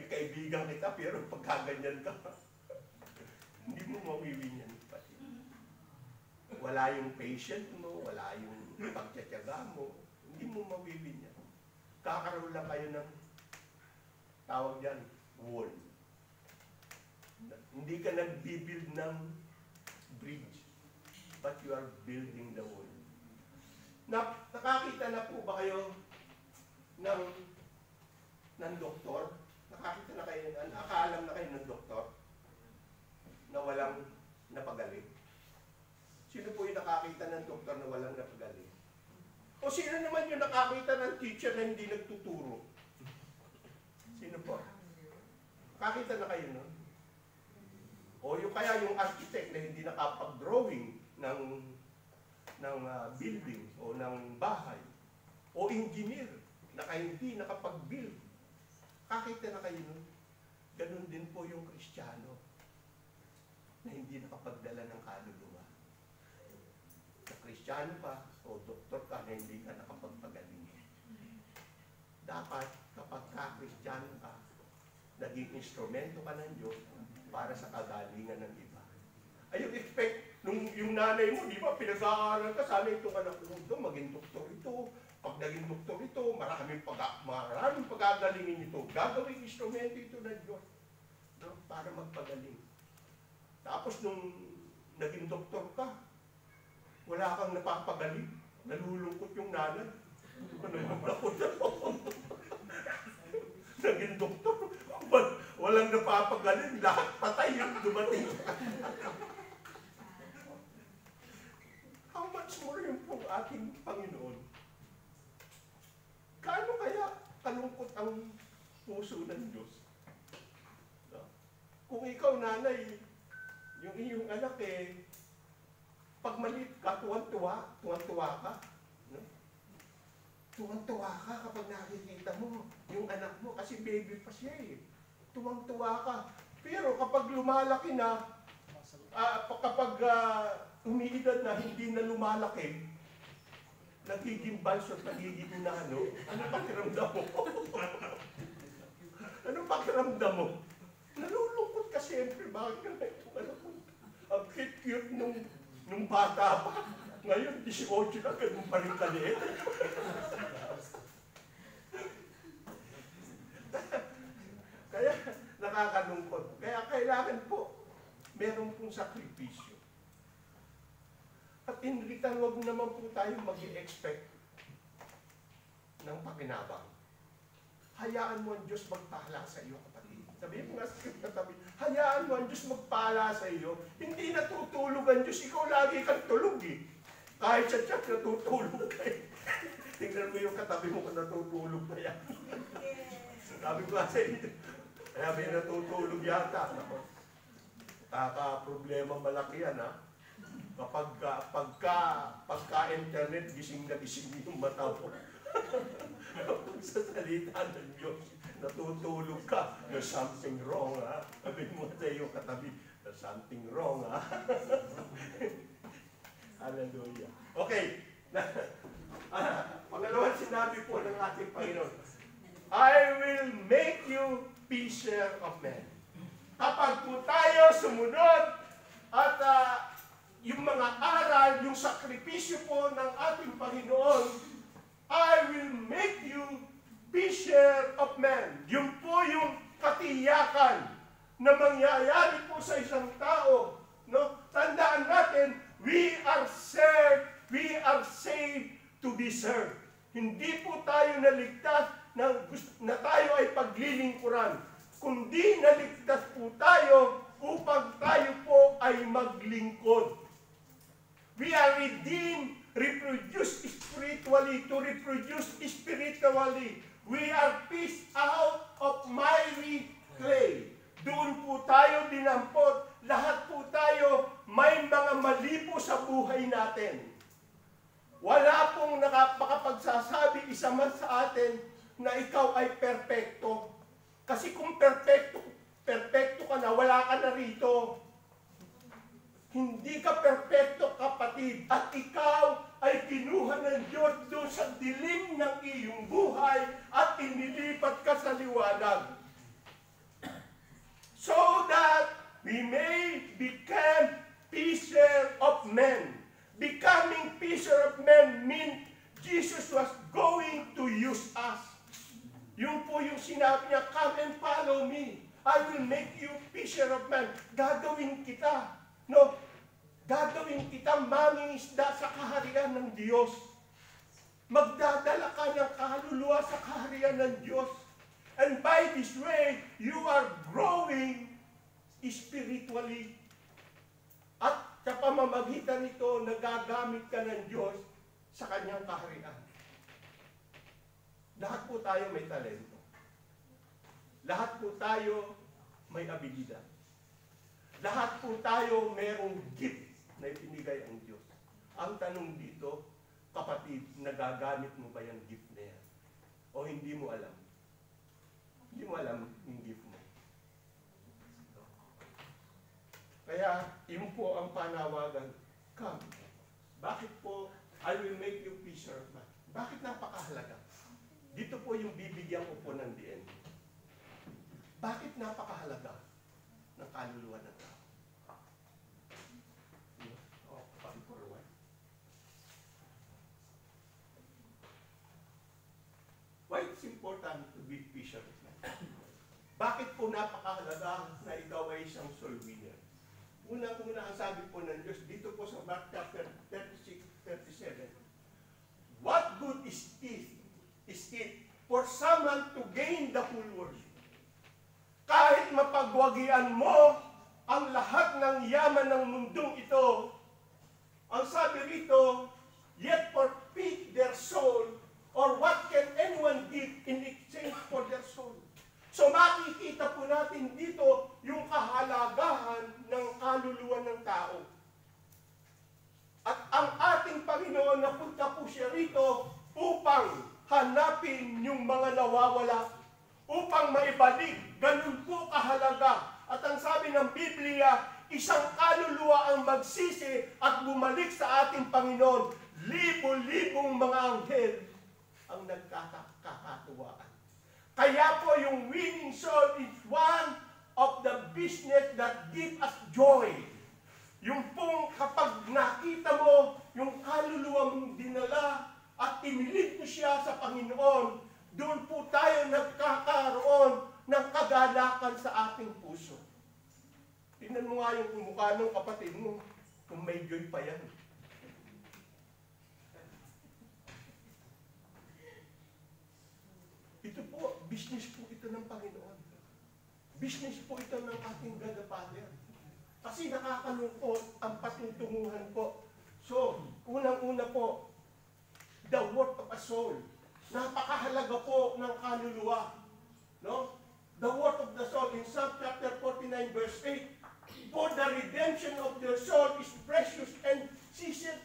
kaibigan kita, pero pagkaganyan ka, hindi mo mawiwin yan. Wala yung patient mo, wala yung pagtsatsaga mo, hindi mo mawiwin yan. Kakaroon lang kayo ng tawag yan, wall. Hindi ka nag-build ng bridge, but you are building the wall. Nakakita na po ba kayo ng doktor? Nakakita na kayo, nakaalam na kayo ng doktor na walang napagaling? Sino po yung nakakita ng doktor na walang napagaling? O sino naman yung nakakita ng teacher na hindi nagtuturo? Sino po? Nakakita na kayo nun? O yung kaya yung architect na hindi nakapag-drawing ng building o ng bahay, o engineer na hindi nakapag-build. Kakita na kayo nun. Ganun din po yung Kristiyano na hindi nakapagdala ng kaluluwa. Na Kristiyano pa o doktor ka na hindi ka nakapagpagaling. Dapat kapag ka-Kristiyano ka, naging instrumento ka ng Diyos para sa kagalingan ng iba. Ay, yung expect, yung nanay mo, di ba, pinag-aaral ka, sana itong anak mo ito, maging doktor ito. Pag naging doktor ito, maraming pagagalingin ito. Gagawing instrumento ito ng Diyos, no? Para magpagaling. Tapos nung naging doktor ka, wala kang napapagaling. Nalulungkot yung nanay. Naging doktor, walang napapagaling, lahat patay yung dumating. How much more yung pong ating Panginoon? Kaano kaya kalungkot ang puso ng Diyos? No? Kung ikaw, nanay, yung iyong anak pag malit ka, tuwan-tuwa ka. No? Tuwang-tuwa ka kapag nakikita mo yung anak mo kasi baby pa siya Tuwang-tuwa ka. Pero kapag lumalaki na, kapag umiidad na, hindi na lumalaki, nagiging balso at nagiging inano, anong pakiramdam mo? Anong pakiramdam mo? Nalulungkot ka siyempre. Bakit ka na ito? Ang cute nung bata pa. Ngayon, 18 na, ganun pa rin kaliit. Kaya nakakalungkot. Kaya kailangan po, meron pong sakripisyo. At in return, wag naman po tayo mag-i-expect ng pakinabang. Hayaan mo ang Diyos magpala sa iyo, kapatid. Sabihin mo nga sa katabi, hayaan mo ang Diyos magpala sa iyo. Hindi natutulog ang Diyos, ikaw lagi kang tulog Kahit sa chat, natutulog kayo. Tingnan mo yung katabi mo kung natutulog na yan. Sabi ko sa inyo, kaya may natutulog yata. Kaka-problema malaki yan, ha? Pagka-internet, gising na gising yung mata mo. Pag sa salita ng Diyos, natutulog ka, there's something wrong, ha? Sabihin mo sa iyo katabi, there's something wrong, ha? Hallelujah. Okay. Pangalawang sinabi po ng ating Panginoon, I will make you fisher of men. Kapag po tayo sumunod at yung mga aral, yung sakripisyo po ng ating Panginoon, I will make you fisher of men. Yun po yung katiyakan na mangyayari po sa isang tao. No? Tandaan natin, we are saved to be served. Hindi po tayo naligtas na tayo ay paglilingkuran, kundi naligtas po tayo upang tayo po ay maglingkod. We are redeemed, reproduced spiritually, to reproduce spiritually. We are fished out of miry clay. Doon po tayo dinampot. Lahat po tayo may mga mali po sa buhay natin. Wala pong makapagsasabi isa man sa atin na ikaw ay perpekto. Kasi kung perpekto ka na, wala ka na rito. Hindi ka perpekto, kapatid. At ikaw ay kinuha ng Diyos doon sa dilim ng iyong buhay at inilipat ka sa liwanag. So that we may become fisher of men. Becoming fisher of men means Jesus was going to use us. Yun po yung sinabi niya, come and follow me. I will make you fisher of men. Gagawin kita. No? Gagawin kita mangingisda sa kaharian ng Diyos. Magdadala ka ng kaluluwa sa kaharian ng Diyos. And by this way, you are growing spiritually. At sa pamamagitan nito, nagagamit ka ng Diyos sa kanyang kaharian. Lahat po tayo may talento. Lahat po tayo may abilidad. Lahat po tayo merong gift na ibinigay ang Diyos. Ang tanong dito, Kapatid, nagagamit mo ba yung gift na yan? O hindi mo alam? Hindi mo alam yung gift mo. Kaya, yun po ang panawagan. Come. Bakit po, I will make you fisherman? Bakit napakahalaga? Dito po yung bibigyan ko po ng DNA. Bakit napakahalaga ng kaluluwa ng tao? Oh, kapatid ko, Rowan. Why it's important to be fisherman? Bakit po napakahalaga na ikaw ay isang soul winner? Una-una ang sabi po ng Diyos, dito po sa Mark chapter 36-37, what good is it for someone to gain the whole world? Kahit mapagwagian mo ang lahat ng yaman ng mundong ito, ang sabi rito, yet forfeit their soul, or what can anyone give in exchange for their soul? So makikita po natin dito yung kahalagahan ng kaluluwa ng tao. At ang ating Panginoon, napunta po siya rito upang hanapin yung mga nawawala, upang maibalik. Ganun po kahalaga. At ang sabi ng Biblia, isang kaluluwa ang magsisi at bumalik sa ating Panginoon. Libo-libong mga anghel ang nagkakatuwaan. Kaya po yung winning soul is one of the business that give us joy. Yung pong kapag nakita mo yung kaluluwa mong dinala at inilid mo siya sa Panginoon, doon po tayo nagkakaroon ng kagalakan sa ating puso. Tingnan mo nga yung mukha ng kapatid mo, kung may joy pa yan. Ito po, business po ito ng Panginoon. Business po ito ng ating God the Father. Kasi nakakalungkot ang patutunguhan po. So, unang-una po, the worth of a soul. Napakahalaga po ng kaluluwa. No? The worth of the soul in Psalm chapter 49 verse 8. For the redemption of their soul is precious and ceaseth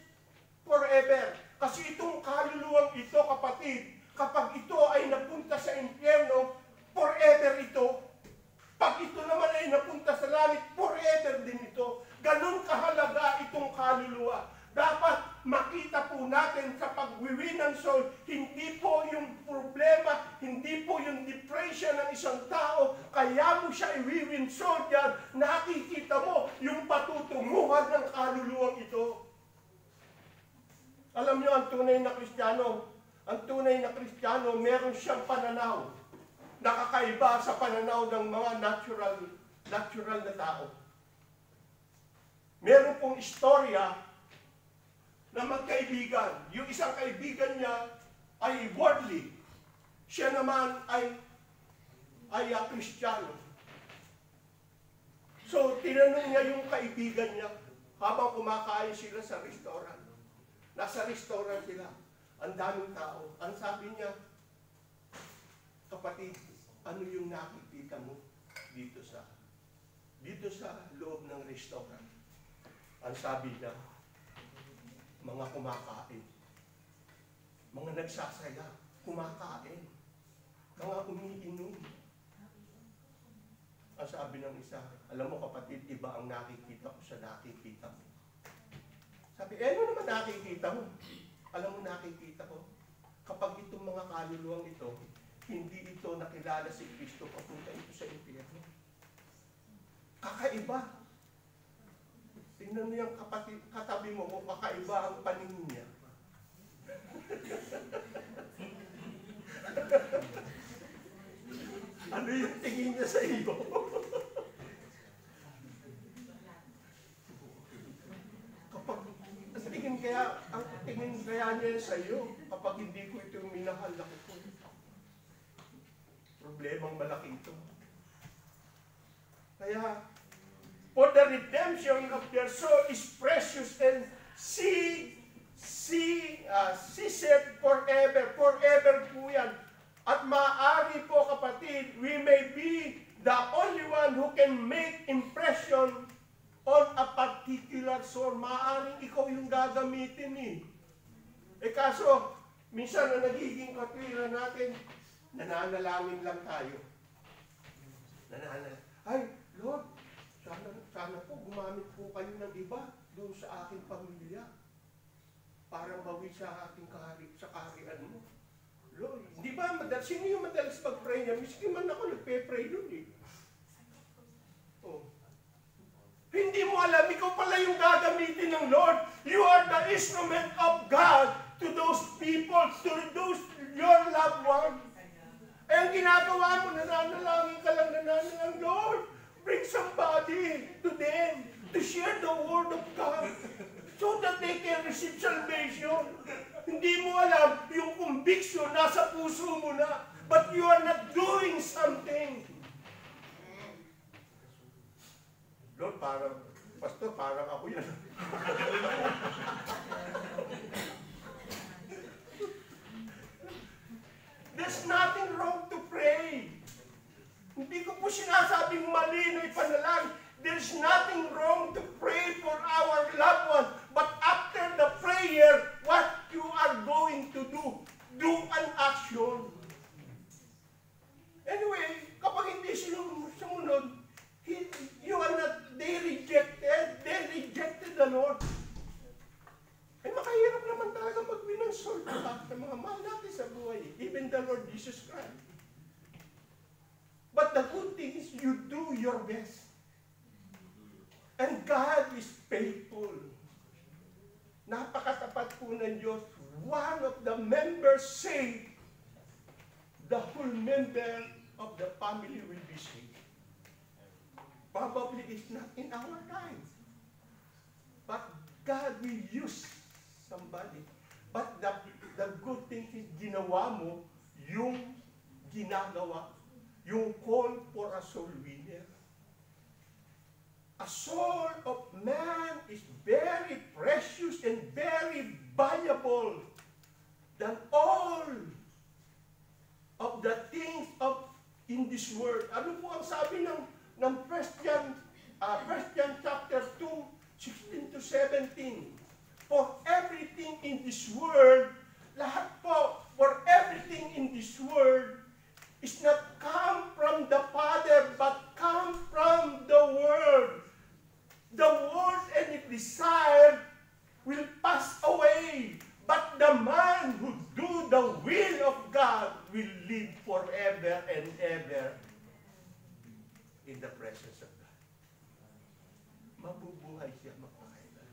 forever. Kasi itong kaluluwang ito, kapatid, kapag ito ay napunta sa impyerno, forever ito. Pag ito naman ay napunta sa langit, forever din ito. Ganun kahalaga itong kaluluwa. Dapat makita po natin sa pag-win ng soul, hindi po yung problema, hindi po yung depression ng isang tao, kaya mo siya i-win soul yan, nakikita mo yung patutunguhan ng kaluluwang ito. Alam niyo, ang tunay na Kristiyano, meron siyang pananaw. Nakakaiba sa pananaw ng mga natural na tao. Meron pong istorya na magkaibigan. Yung isang kaibigan niya ay worldly. Siya naman ay Kristiyano. So, tinanong niya yung kaibigan niya habang kumakain sila sa restaurant. Nasa restaurant sila. Ang daming tao. Ang sabi niya, kapatid, ano yung nakikita mo dito sa loob ng restaurant? Ang sabi niya, mga kumakain, mga nagsasaya, kumakain, mga umiinom. Ang sabi ng isa, alam mo kapatid, iba ang nakikita ko sa nakikita mo. Sabi, ano naman nakikita mo? Alam mo nakikita ko, kapag itong mga kaluluwang ito, hindi ito nakilala si Kristo, papunta ito sa impyerno. Kakaiba. Tingnan mo yung katabi mo kung kakaiba ang paningin niya. Ano yung tingin niya sa iyo? Kapag ang tingin kaya niya sa iyo, kapag hindi ko ito minahal ako po. Problemang malaki ito. Kaya, for the redemption of their soul is precious and ceaseth forever. Forever po yan. At maaari po kapatid, we may be the only one who can make impression on a particular soul. Maaaring ikaw yung gagamitin eh. Kaso, minsan na nagiging katwiran natin, nananalangin lang tayo. Ay, Lord, sana po gumamit po kayo ng iba doon sa aking pamilya. Para bawi sa ating sa kaharian mo. Lord, di ba, sino yung madalas mag-pray niya? Miski man ako nagpe-pray doon eh. Oh. Hindi mo alam, ikaw pala yung gagamitin ng Lord. You are the instrument of God to those people, to those your loved ones. Ang ginagawa mo, nananalangin ka lang, Lord, bring somebody to them to share the word of God so that they can receive salvation. Hindi mo alam, yung conviction nasa puso mo na, but you are not doing something. Lord, Pastor, parang ako yan. There's nothing wrong to pray. Hindi ko po sinasabing mali na ipanalangin. There's nothing wrong to pray for our loved ones. But after the prayer, what you are going to do an action. Anyway, kapag hindi sumunod, they rejected the Lord. Makahirap naman talaga mag-winansol sa mga mahal natin sa buhay. Even the Lord Jesus Christ. But the good thing is you do your best. And God is faithful. Napakatapat po ng Diyos. One of the members saved, the whole member of the family will be saved. Probably it's not in our time. But God will use somebody. But the good thing is ginawa mo yung ginagawa, yung call for a soul winner. A soul of man is very precious and very valuable than all of the things in this world. Ano po ang sabi ng 1 John chapter 2, 16 to 17? For everything in this world, lahat po, for everything in this world is not come from the Father, but come from the world. The world and its desire will pass away, but the man who do the will of God will live forever and ever in the presence of God. Mabubuhay siya magpakailan.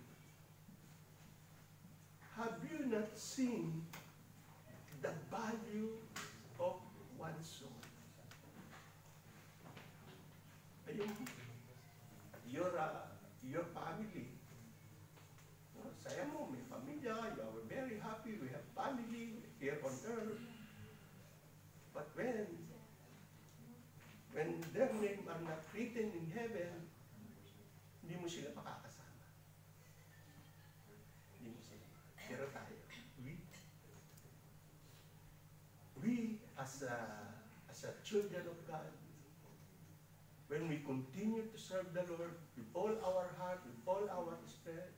Have you not seen the value of one soul? Your family. Saya mo, may pamilya, you are very happy, we have family here on earth. But when their name are not written in heaven, hindi mo sila makakasama. Hindi mo sila. Pero tayo, we as a children of God, when we continue to serve the Lord with all our heart, with all our strength,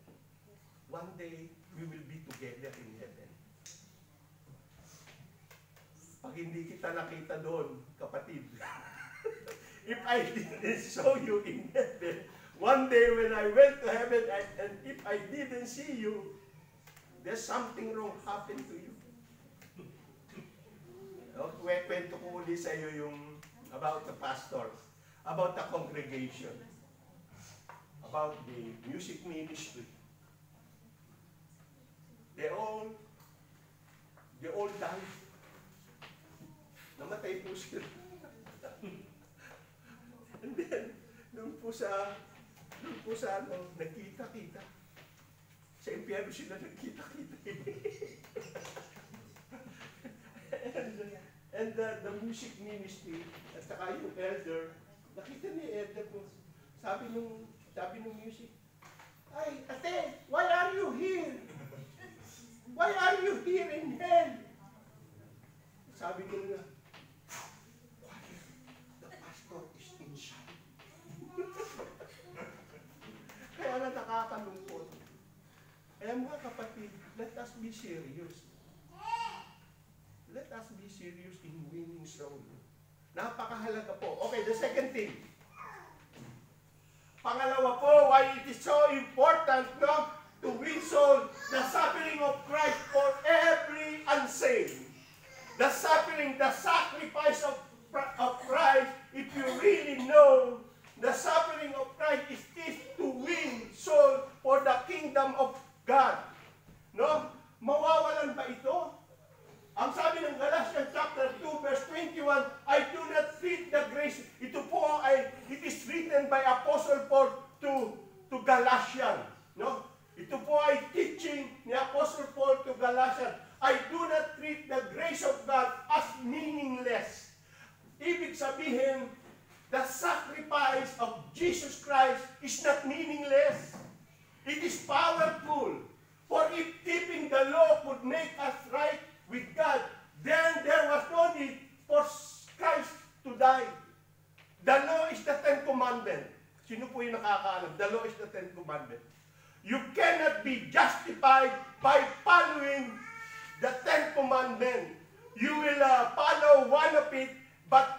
one day we will be together in heaven. Pag hindi kita nakita doon, kapatid, if I didn't show you in heaven, one day when I went to heaven, and if I didn't see you, there's something wrong happened to you. Kwento ko uli sa iyo yung about the pastors, about the congregation, about the music ministry. They all died. Namatay po sila. And then, doon po sa nagkita-kita. Sa impyerno sila nagkita-kita. And the music ministry, at saka yung elder, nakita ni elder po, sabi nung music, "Ay, ate, why are you here? Why are you here in hell?" Sabi nila, "The pastor is inside." Kaya na nakakalungkot. Kaya mga kapatid, let us be be serious. Let us be serious in winning souls. Napakahalaga po. Okay, the second thing. Pangalawa po, why it is so important, no, to win soul, the suffering of Christ for every unsaved. The suffering, the sacrifice of Christ, if you really know, the suffering of Christ is to win soul for the kingdom of God. No? Mawawalan ba ito? Ang sabi ng Galatians chapter 2 verse 21, I do not treat the grace. Ito po it is written by Apostle Paul to Galatians. No? Ito po ay teaching ni Apostle Paul to Galatians. I do not treat the grace of God as meaningless. Ibig sabihin, the sacrifice of Jesus Christ is not meaningless. It is powerful. For if keeping the law could make us right with God, then there was no need for Christ to die. The law is the Ten Commandments. Sino po yung nakakaalam? The law is the Ten Commandments. You cannot be justified by following the Ten Commandments. You will follow one of it, but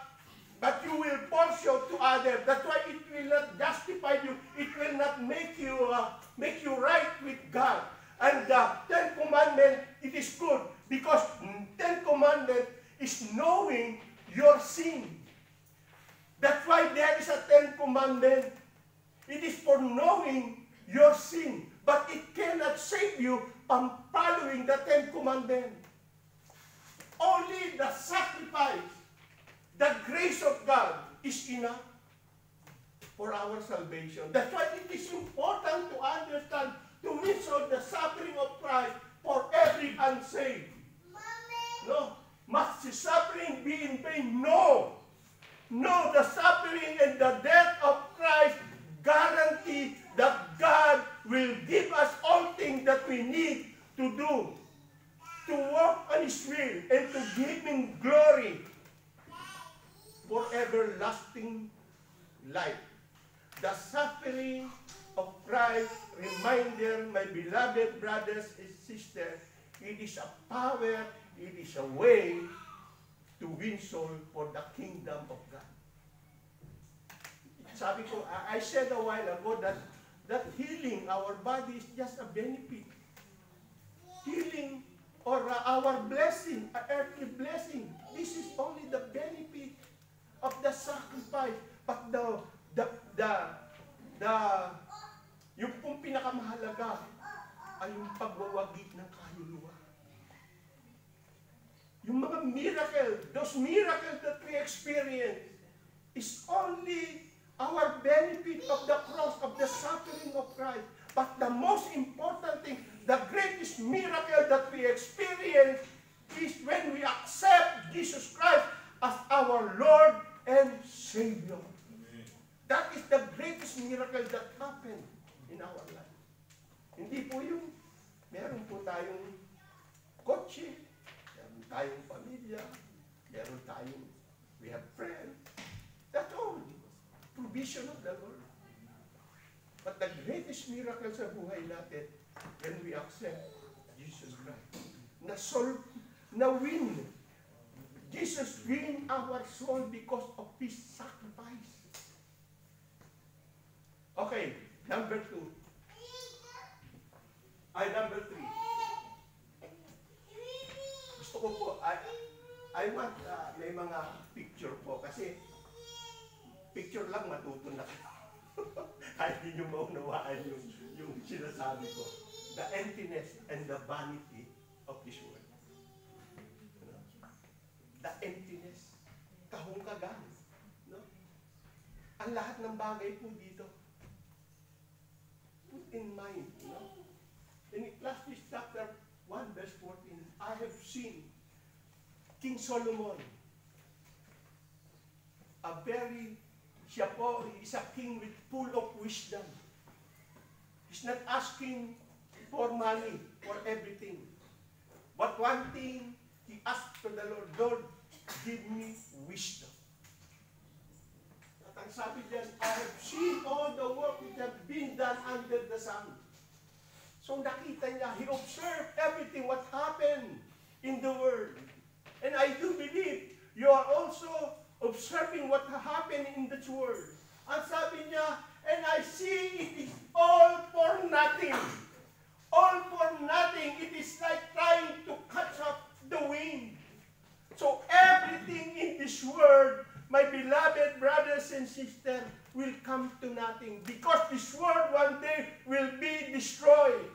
you will fall short to others. That's why it will not justify you. It will not make you right with God. And the Ten Commandments, it is good because Ten Commandments is knowing your sin. That's why there is a Ten Commandment. It is for knowing your sin. But it cannot save you from following the Ten Commandments. Only the sacrifice, the grace of God is enough for our salvation. That's why it is important to understand to mention the suffering of Christ for every unsaved. No. Must the suffering be in vain? No. No, the suffering and the death of Christ guarantee that God will give us all things that we need to do, to walk on His will, and to give Him glory for everlasting life. The suffering of Christ, reminder, my beloved brothers and sisters, it is a power, it is a way to win soul for the kingdom of God. Sabi ko, I said a while ago that healing our body is just a benefit. Healing or our blessing, an earthly blessing, this is only the benefit of the sacrifice. But yung pong pinakamahalaga ay yung pagwawagi ng kaluluwa. Yung mga miracle, those miracles that we experience is only our benefit of the cross, of the suffering of Christ. But the most important thing, the greatest miracle that we experience is when we accept Jesus Christ as our Lord and Savior. That is the greatest miracle that happened in our life. Hindi po yung meron po tayong kotse, meron tayong pamilya, meron tayong, we have friends. That's all. Provision of the Lord. But the greatest miracle sa buhay natin, when we accept Jesus Christ, na win. Jesus win our soul because of His sacrifice. Okay, number 3. Gusto ko po, I want, may mga picture po, kasi picture lang matuto na kayo. Kahit hindi nyo maunawaan yung sinasabi ko. The emptiness and the vanity of this world. The emptiness, kahungkagan. No? Ang lahat ng bagay po dito, put in mind. No? In Ecclesiastes chapter 1 verse 14, I have seen King Solomon, siya po is a king with full of wisdom. He's not asking for money, for everything. But one thing, he asked to the Lord, Lord, give me wisdom. At ang sabi diyan, I have seen all the work which have been done under the sun. So nakita niya, he observed everything what happened in the world. And I do believe you are also observing what happened in this world. Ang sabi niya, and I see it is all for nothing. All for nothing. It is like trying to catch up the wind. So everything in this world, my beloved brothers and sisters, will come to nothing. Because this world one day will be destroyed.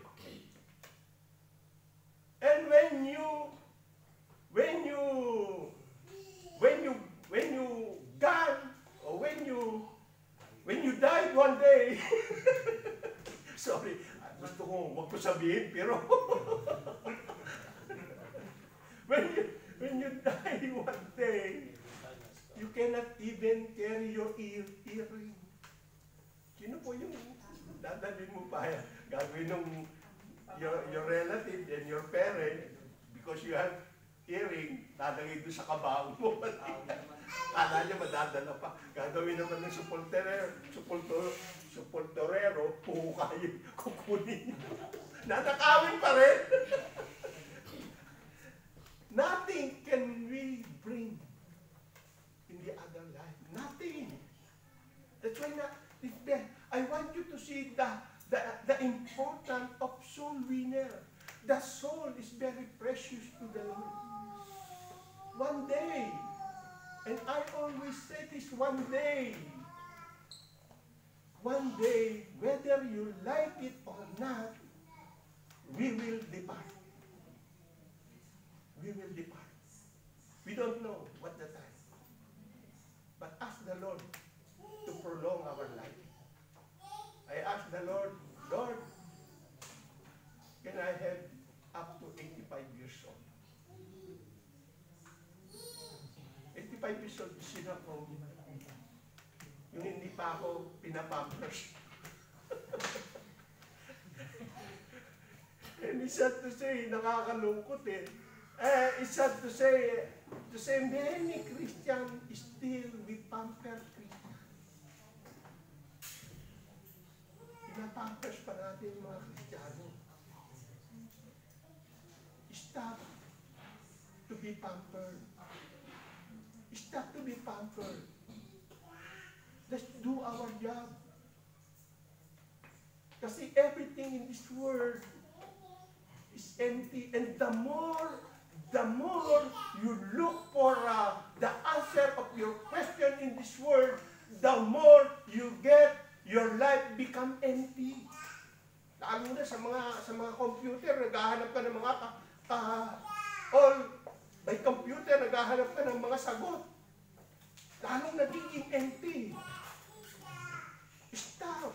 And when you die, or when you died one day, sorry, gusto ko, wag ko sabihin, pero when you die one day, you cannot even carry your earring. Sino po yung dadalhin mo pa? Gagawin ng your relative and your parent, because you have earring, dadalhin doon sa kabaong mo. Kala niya madadala pa. Gagawin naman ng supultorero, puhukayin, kukunin. Nanakawin pa rin. Nothing can we bring in the other life. Nothing. That's why I want you to see the importance of soul winner. The soul is very precious to the Lord. One day, and I always say this, one day, whether you like it or not, we will depart. We will depart. We don't know what the time. But ask the Lord to prolong our life. I ask the Lord, Lord, can I have up to 85 years old? 85 years old is enough for me. Yung hindi pa ako pinapampers. And it's sad to say, nakakalungkot eh. It's sad to say many Christians still with pamper Christian. Pinapampers pa natin mga Kristiyano. Stop to be pampered. Stop to be pampered. Let's do our job. Kasi everything in this world is empty, and the more you look for the answer of your question in this world, the more you get, your life become empty. Lalo na sa mga computer, naghahanap ka ng mga all by computer, naghahanap ka ng mga sagot. Lalong nagiging empty. Stop.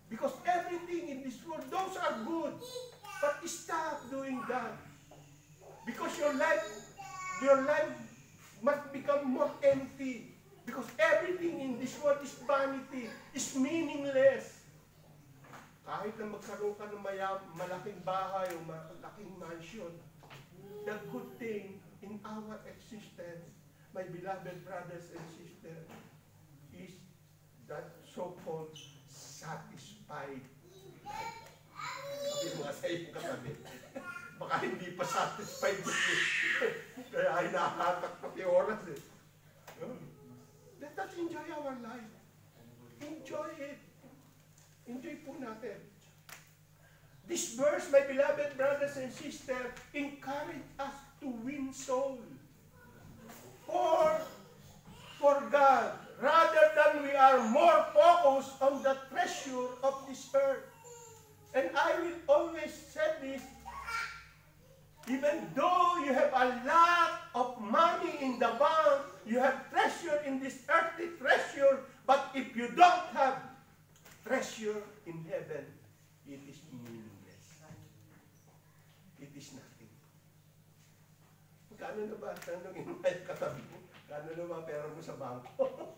Because everything in this world, those are good. But stop doing that. Because your life must become more empty. Because everything in this world is vanity, is meaningless. Kahit na magkaroon ka ng malaking bahay o malaking mansion, the good thing in our existence, my beloved brothers and sisters, is that so-called satisfied life. Sabi mga sa iyong katabi, baka hindi pa satisfied yun. Kaya ay nakahatak pati oras eh. Let us enjoy our life. Enjoy it. Enjoy po natin. This verse, my beloved brothers and sisters, encourage us to win soul. For God, rather than we are more focused on the treasure of this earth. And I will always say this, even though you have a lot of money in the bank, you have treasure in this earthly treasure, but if you don't have treasure in heaven, it is meaningless. It is nothing. Kano na ba? Tanongin mo kayo katabi mo. Kano na ba pera mo sa bangko?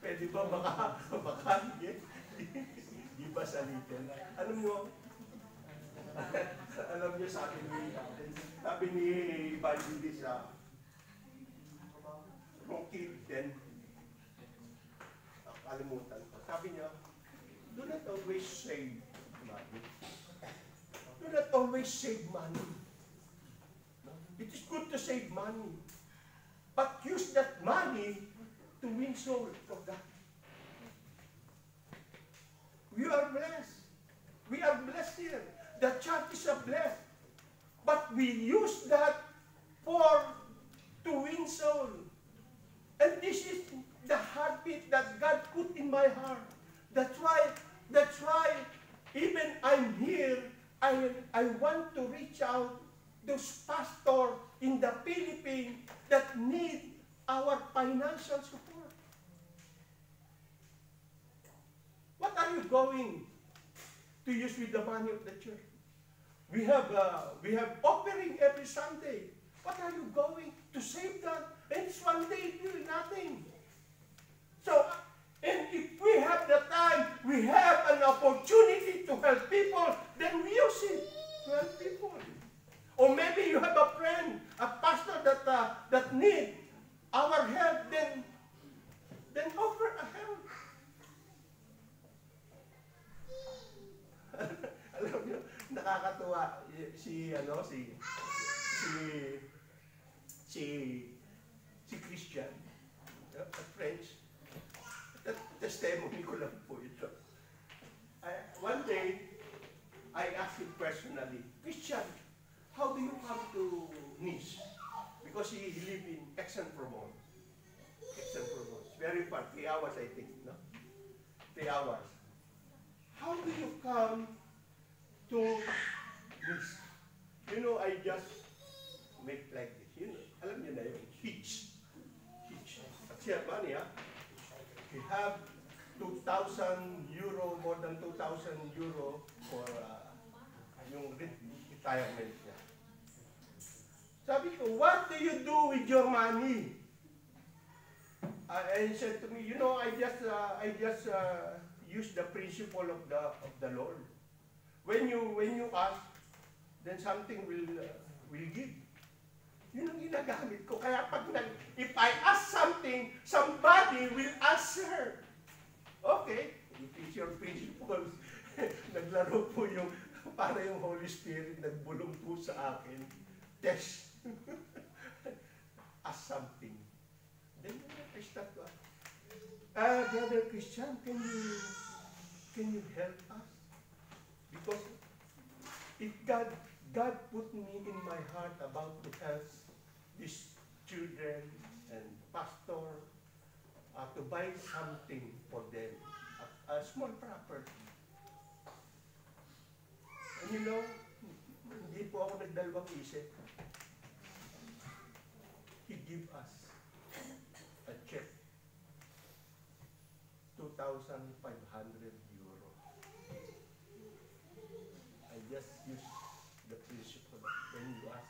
Pwede ba baka di ba sa little? Alam niyo sa akin, sabi ni Evangelist Rocky din, kalimutan ko. Sabi niya, do not always save money. always save money. It is good to save money. But use that money to win souls for God. We are blessed. We are blessed here. The church is blessed. But we use that to win soul. And this is the heartbeat that God put in my heart. That's why even I'm here, I want to reach out those pastors in the Philippines that need our financial support. What are you going to use with the money of the church? We have offering every Sunday. What are you going to save that? And it's one day doing nothing. So, and if we have the time, we have an opportunity to help people, then we use it to help people. Or maybe you have a friend, a pastor that need our help, then offer a help. Alam niyo, nakakatuwa si Christian, a French. Testimony ko lang po ito. One day, I asked him personally, Christian, how do you come to Nice? Because he live in Aix-en-Provence. Aix-en-Provence. Very far, 3 hours I think, no? 3 hours. How do you come to Nice? You know, I just make like this. You know, alam niyo na yun, hitch. At siya money, ha? We have 2,000 euro, more than 2,000 euro for yung retirement niya. Sabi ko, what do you do with your money? And he said to me, you know, I just use the principle of the Lord. When you ask, then something will give. Yun ang ginagamit ko. Kaya if I ask something, somebody will answer. Okay, if it's your principles, naglaro po para yung Holy Spirit, nagbulong po sa akin. Test. Ask something. Then I start to ask, Brother Christian, can you help us? Because if God put me in my heart about to help these children and pastor to buy something for them, a small property. And you know, hindi po ako nagdalawang isip. He give us a check, 2,500 euro. I just use the principle of when you ask,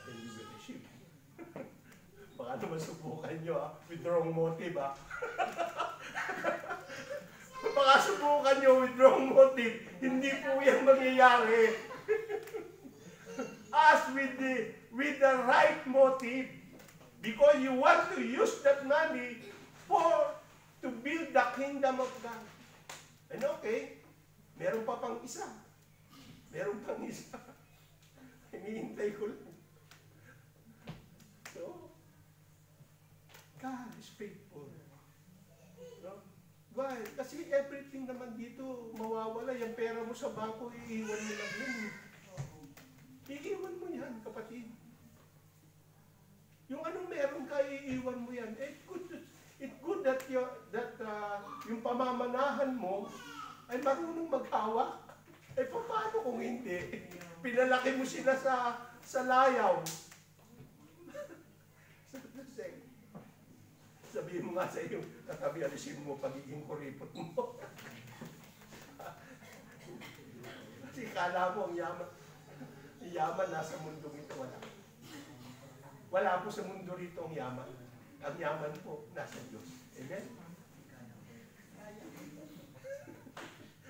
then you will receive. Baka naman subukan nyo, with wrong motive, Baka subukan nyo with wrong motive, hindi po yan mangyayari. Ask with the right motive, because you want to use that money to build the kingdom of God. And okay, meron pa pang isa. Meron pang isa. Hinihintay ko lang. So, God is faithful. No? Why? Kasi everything naman dito mawawala. Yung pera mo sa bangko, iiwan mo lang yun. Iiwan mo yan, kapatid. Yung anong meron ka, iiwan mo yan. It's good that yung pamamanahan mo ay marunong maghawak. Paano kung hindi? Pinalaki mo sila sa layaw. Sabihin mo nga sa iyo, katabi, alisin mo pagiging kuripot mo. Kasi kala mo ang yaman nasa mundong ito, wala. Wala po sa mundo rito ang yaman. Ang yaman po nasa Diyos. Amen?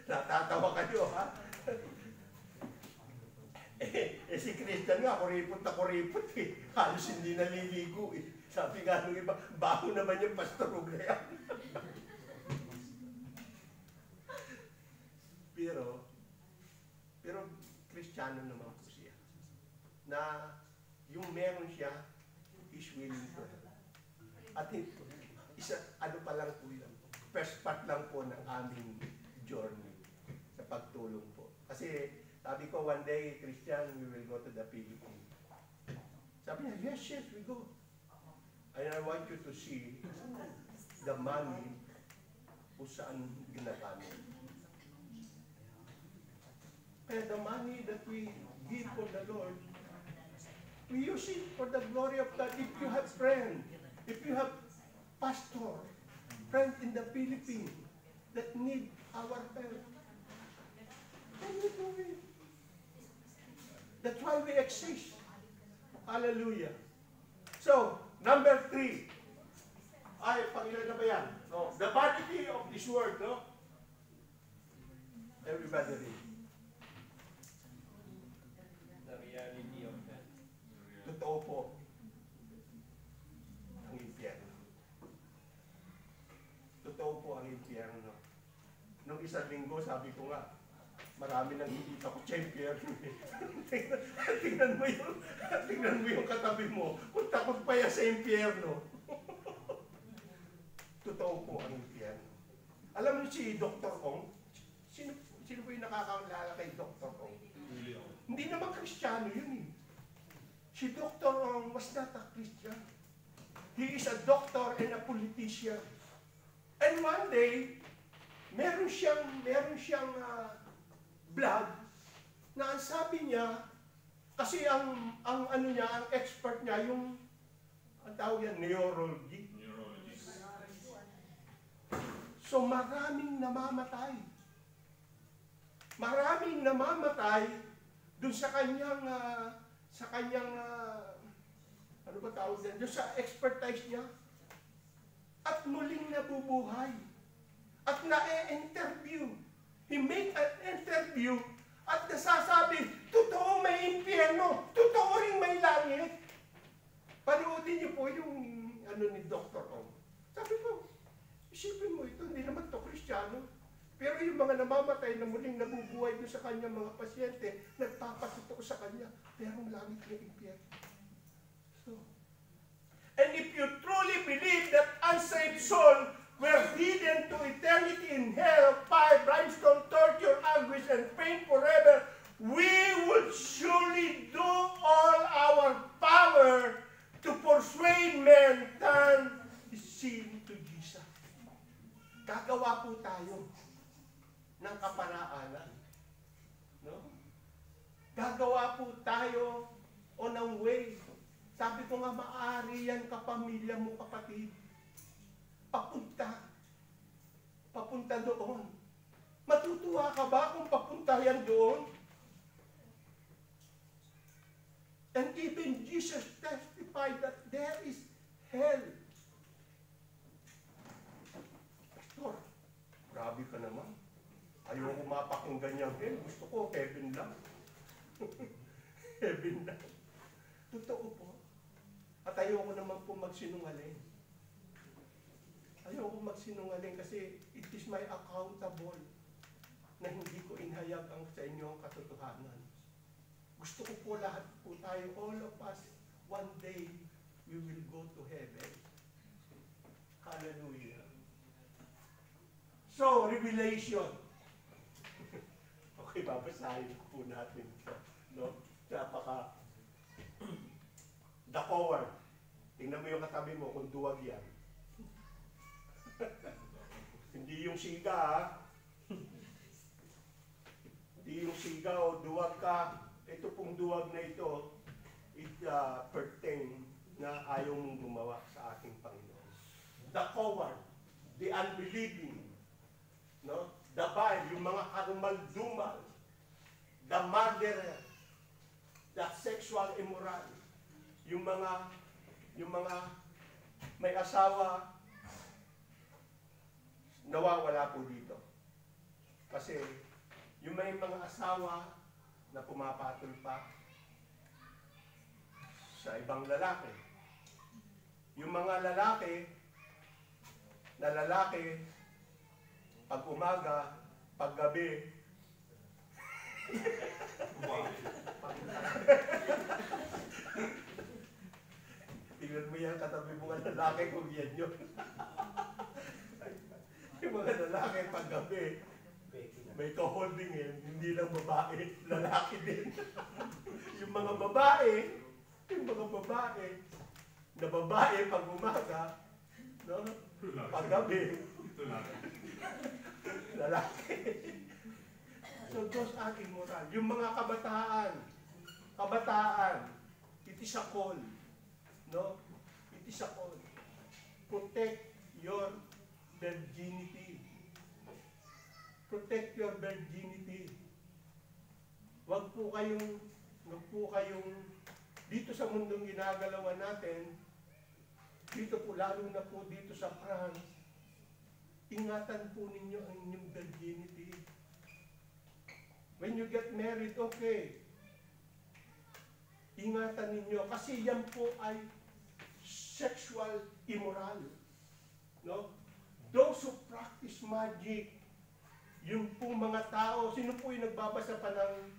Natatawa kayo, ha? Si Christian nga, kuripot na kuripot eh. Halos hindi naliligo eh. Sabi nga nung iba, baho naman yung pastorog na yan. pero Kristiyano naman po siya. Na yung meron siya, is willing to help. At ano pa lang po yun, first part lang po ng aming journey sa pagtulong po. Kasi sabi ko, one day, Christian, we will go to the Philippines. Sabi niya, yes, we go. And I want you to see the money kung saan ginagamit. Kaya the money that we give for the Lord, we use it for the glory of God. If you have friend, if you have pastor, friend in the Philippines that need our help, then we do it. That's why we exist. Hallelujah. So, number 3. Ay, pangilan na ba yan? No. The vanity of this world, no? Everybody read. The reality of that. Totoo po. Ang impyerno. Totoo po ang impyerno. Nung isang linggo, sabi ko nga, marami nang nakikita ko sa impyerno. tingnan mo yung katabi mo. Kung takot pa yan sa impyerno. Totoo po ang impyerno. Alam niyo si Dr. Ong? Sino po yung nakakaalala kay Dr. Ong? Hindi naman Kristiyano yun eh. Si Dr. Ong was not a Christian. He is a doctor and a politician. And one day, meron siyang vlog na ang sabi niya, kasi ang ano niya, ang expert niya, yung ang tawag yan, neurology. So maraming namamatay. Maraming namamatay dun sa kanyang ano ba tawag yan? Dun sa expertise niya. At muling nabubuhay. At na-interview. He make an interview at nasasabi, totoo may impyerno, totoo rin may langit. Panoodin niyo po yung ano ni Dr. Ong. Sabi ko, isipin mo ito, hindi naman to Kristiyano. Pero yung mga namamatay na muling nabubuhay doon sa kanyang mga pasyente, nagpapatotoo sa kanya, merong langit na impyerno. So, and if you truly believe that unsaved soul were hidden to eternity in hell, fire, brimstone, torture, anguish, and pain forever, we would surely do all our power to persuade men turn sin to Jesus. Gagawa po tayo ng kaparaanan. No? Gagawa po tayo on a way. Sabi ko nga, maaari yan kapamilya mo, kapatid. Papunta doon. Matutuwa ka ba kung papunta yan doon? And even Jesus testified that there is hell. Pastor, grabe ka naman. Ayoko mapakinggan yung hell. Gusto ko heaven lang. Heaven lang. Totoo po. At ayoko naman po magsinungaling. Ayoko magsinungaling kasi it is my accountable na hindi ko inhayag ang sa inyo ang katotohanan. Gusto ko po lahat po tayo, all of us, one day, we will go to heaven. Hallelujah. So, Revelation. Okay, babasahin po natin ito. No? Napaka the coward. Tingnan mo yung katabi mo kung duwag yan. Hindi yung siga, ha? Hindi yung siga o duwag ka. Ito pong duwag na ito, it pertain na ayaw mong gumawa sa ating Panginoon. The coward, the unbelieving, no? The vile, yung mga karumal-dumal, the murderer, the sexual immoral, yung mga may asawa, nawawala po dito. Kasi yung may mga asawa na pumapatol pa sa ibang lalaki. Yung mga lalaki, pag umaga, pag gabi, Tingnan mo yan, katabi mo nga lalaki kung yan yun. Yung mga lalaki paggabi, may ka-holding eh, hindi lang babae, lalaki din. Yung mga babae na babae pag umaga, no? Paggabi, lalaki. So those are immoral. Yung mga kabataan, it is a call. No? It is a call. Protect your virginity. Protect your virginity. Wag po kayong dito sa mundong ginagalawan natin, dito po, lalo na po dito sa France, ingatan po ninyo ang inyong virginity. When you get married, okay. Ingatan ninyo, kasi yan po ay sexual immoral. No? Those who practice magic, yung po mga tao, sino po yung nagbabasa pa ng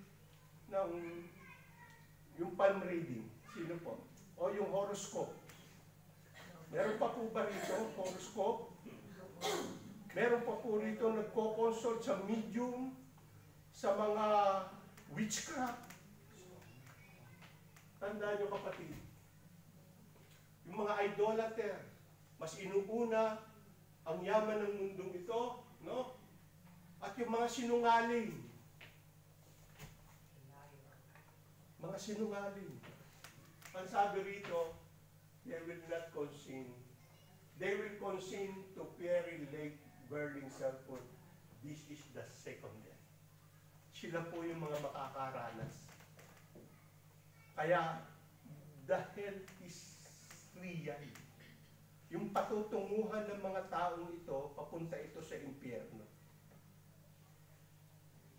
yung palm reading? Sino po? O yung horoscope? Meron pa po ba rito, horoscope? Meron pa po rito nagko-consult sa medium, sa mga witchcraft. Tandaan nyo kapatid, yung mga idolater, mas inuuna ang yaman ng mundong ito, no? At yung mga sinungaling, ang sabi rito, they will not consent. They will consent to fiery lake burning sulfur. This is the second death. Sila po yung mga makakaranas. Kaya, the hell is real. Yung patutunguhan ng mga taong ito, papunta ito sa impyerno.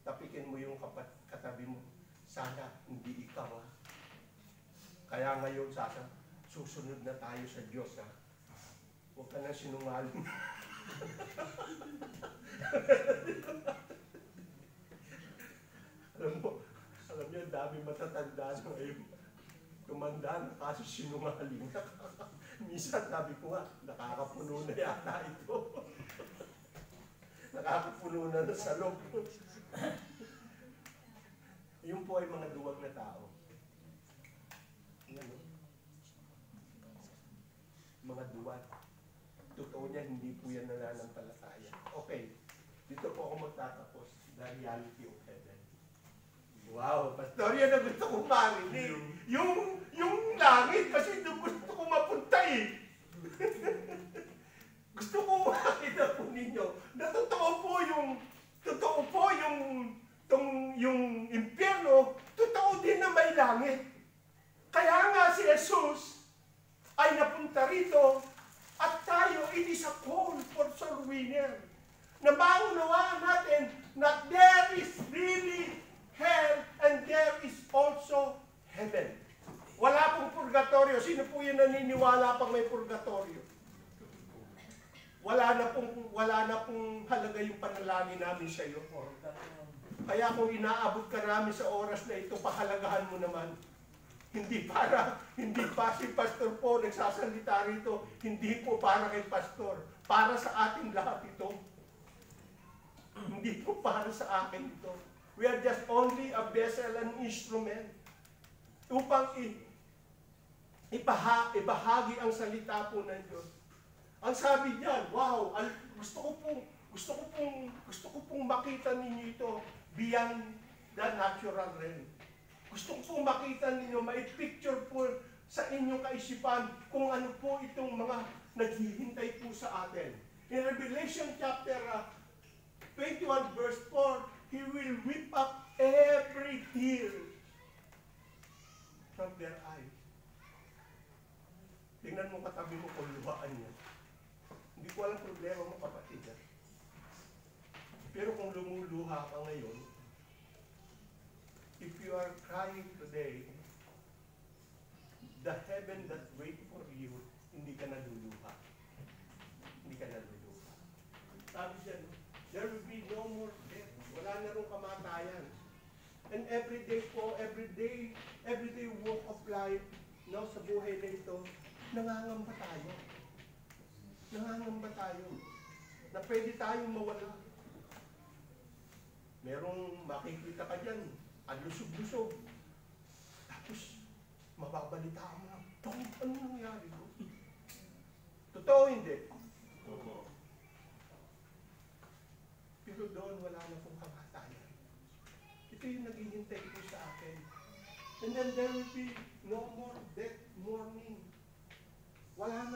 Tapikin mo yung katabi mo, sana hindi ikaw ha. Kaya ngayon, susunod na tayo sa Diyos ha. Huwag ka nang sinungaling. Alam niyo, dami matatanda na ngayon. Tumanda na kaso sinungaling. Minsan sabi ko nga, nakakapuno na yata ito. Nakakapuno na sa loob. Yung po ay mga duwag na tao. Ano? Mga duwag. Totoo niya, hindi po yan nananampalataya. Okay, dito po ako magtatapos. The reality of heaven. Wow, pastor, yan ang gusto kong marinig. Yung langit, kasi doon gusto ko mapunta eh. Gusto ko makita po ninyo na totoo po yung impyerno, totoo din na may langit. Kaya nga si Jesus ay napunta rito at tayo, it is a call for soul winner. Na maunawaan natin na there is really hell and there is also heaven. Wala pong purgatorio. Sino po yung naniniwala pang may purgatorio? Wala na pong halaga yung panalangin namin sa iyo. Kaya kung inaabot ka namin sa oras na ito, pahalagahan mo naman. Hindi pa si pastor po nagsasalita rito, hindi po para kay pastor, para sa ating lahat ito. Hindi po para sa akin ito. We are just only a vessel, an instrument, upang ibahagi ang salita po ng Diyos. Ang sabi niyan, wow, gusto ko pong makita ninyo ito beyond the natural realm. Gusto ko pong makita ninyo, mai-picture po sa inyong kaisipan kung ano po itong mga naghihintay po sa atin. In Revelation chapter 21 verse 4, He will whip up every tear from their eyes. Tingnan mo katabi mo kung luhaan niya. Hindi ko alam problema mo kapatid. Pero kung lumuluha ka ngayon, if you are crying today, the heaven that wait for you, hindi ka naluluha. Hindi ka naluluha. Sabi siya, there will be no more death. Wala na rin kamatayan. And every day po life, no, sa buhay na ito, nangangamba tayo. Nangangamba tayo na pwede tayong mawala. Merong makikita ka dyan, ang lusog-lusog. Tapos, mababalitaan mo, ano nangyari ko? Totoo hindi? Oo. Pero doon wala na pong kamatayan. Ito yung naghihintay ko sa akin. And then there will be no more death, mourning. Wala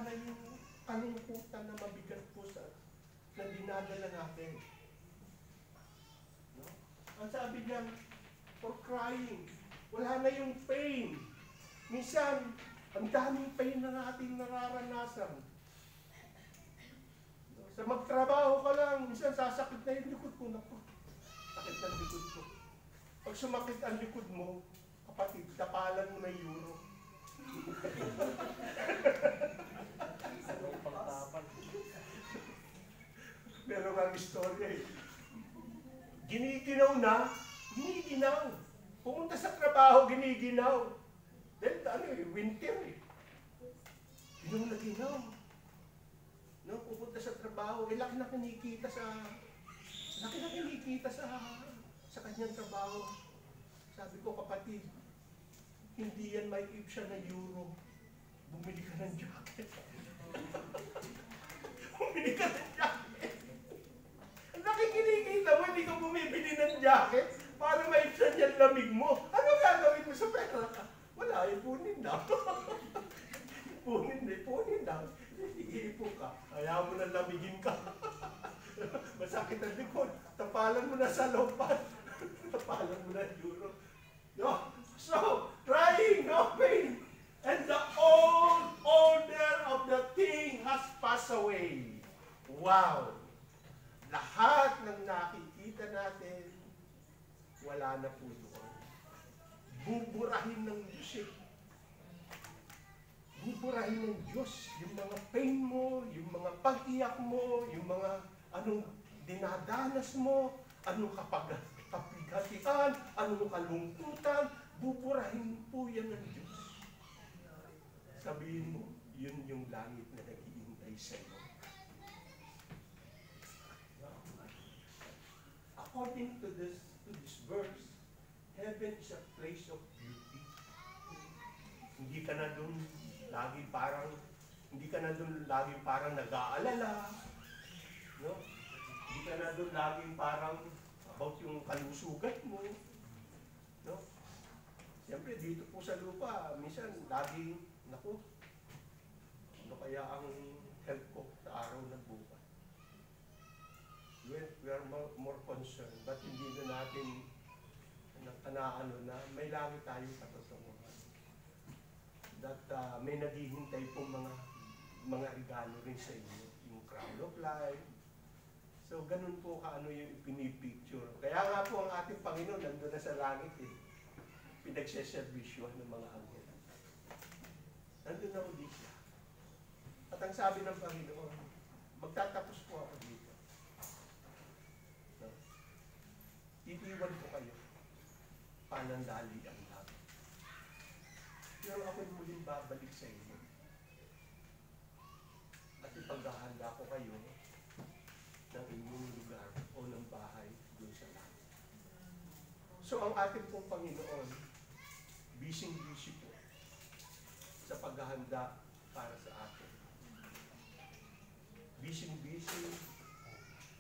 na yung kalungkutan na mabigat po na dinadala natin. No? Ang sabi niya, for crying, wala na yung pain. Minsan, ang daming pain na natin nararanasan. Sa magtrabaho ka lang, minsan sasakit na yung likod ko. Naku, sakit ng likod ko. Pag sumakit ang likod mo, kapatid, tapalan mo na yung euro. Meron ang istorya eh. Giniginaw na, giniginaw. Pumunta sa trabaho, giniginaw. Dahil winter eh. Yung naginaw. No, pupunta sa trabaho, laki na kinikita sa kanyang trabaho. Sabi ko, kapatid, hindi yan may siya na euro. Bumili ka ng jacket. Bumili ka ng jacket. Ang laki kinikita mo, hindi ka bumibili ng jacket para may siya niyan lamig mo. Ano gagawin mo sa pera ka? Wala, ipunin na. Ipunin na. Iipo ka. Kaya mo na lamigin ka. Masakit ang likod. Tapalan mo na sa lopan. Tapalan mo na euro. No? So, crying, no pain. And the old order of the thing has passed away. Wow! Lahat ng nakikita natin, wala na po doon. Buburahin ng Diyos eh. Buburahin ng Diyos yung mga pain mo, yung mga pag-iyak mo, yung mga anong dinadanas mo, anong kapighatian, anong kalungkutan, buburahin po yan ng Diyos. Sabihin mo, yun yung langit na naghihintay sa iyo. According to this verse, heaven is a place of beauty. Hindi ka na doon lagi parang nag-aalala. No? Hindi ka na doon laging parang about yung kalusugan mo. No? Siyempre, dito po sa lupa, minsan laging, naku, ano kaya ang health ko sa araw na bukas? We are more concerned, but hindi na natin na may langit tayong katotohanan. That may naghihintay po mga regalo rin sa inyo, yung crown of life. So, ganun po kaano yung pinipicture. Kaya nga po ang ating Panginoon nandun na sa langit eh. Pinagseservisyohan ng mga anghel. Nandun na ulit siya. At ang sabi ng Panginoon, magtatapos po ako dito. No? Itiwan ko kayo. Panandali ang lahat. Pero ako'y muling babalik sa inyo. At ipaghahanda ko kayo ng inyong lugar o ng bahay doon sa langit. So ang ating pong Panginoon, busy-busy po sa paghahanda para sa atin. Busy-busy,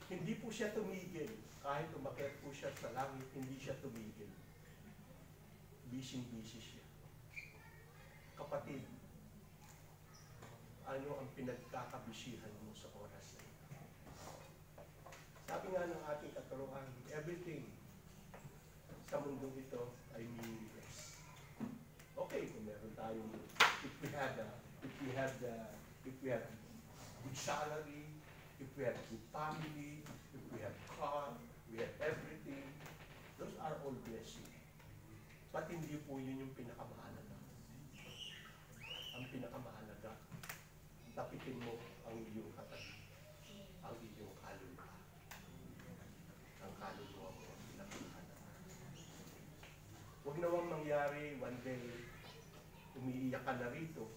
hindi po siya tumigil. Kahit umakyat po siya sa langit, hindi siya tumigil. Busy-busy siya. Kapatid, ano ang pinagkakabisihan mo sa oras na ito? Sabi nga ng ating katuruan, everything sa mundong ito ay meaningless. Okay, kung meron tayong, if we have good salary, if we have good family, if we have car, we have everything, those are all blessings. But hindi po yun yung pinakamahalaga. Ang pinakamahalaga, tapitin mo ang iyong katabi, ang iyong kaluluwa. Ang kaluluwa mo ang pinakamahalaga. Huwag nawang mangyari one day, umiiyak ka na rito.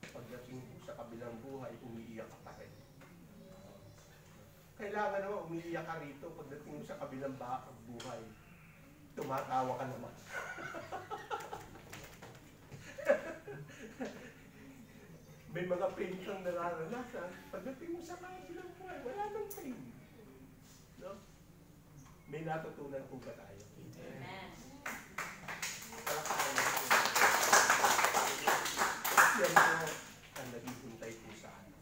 Pagdating mo sa kabilang buhay, umiiyak ka pa rin. Kailangan naman umiiyak ka rito. Pagdating mo sa kabilang buhay, tumatawa ka naman. May mga pain kang nararanasan. Pagdating mo sa kabilang buhay, wala nang pain. No? May natutunan po ba tayo? Amen. Yan po ang naghihintay po sa atin.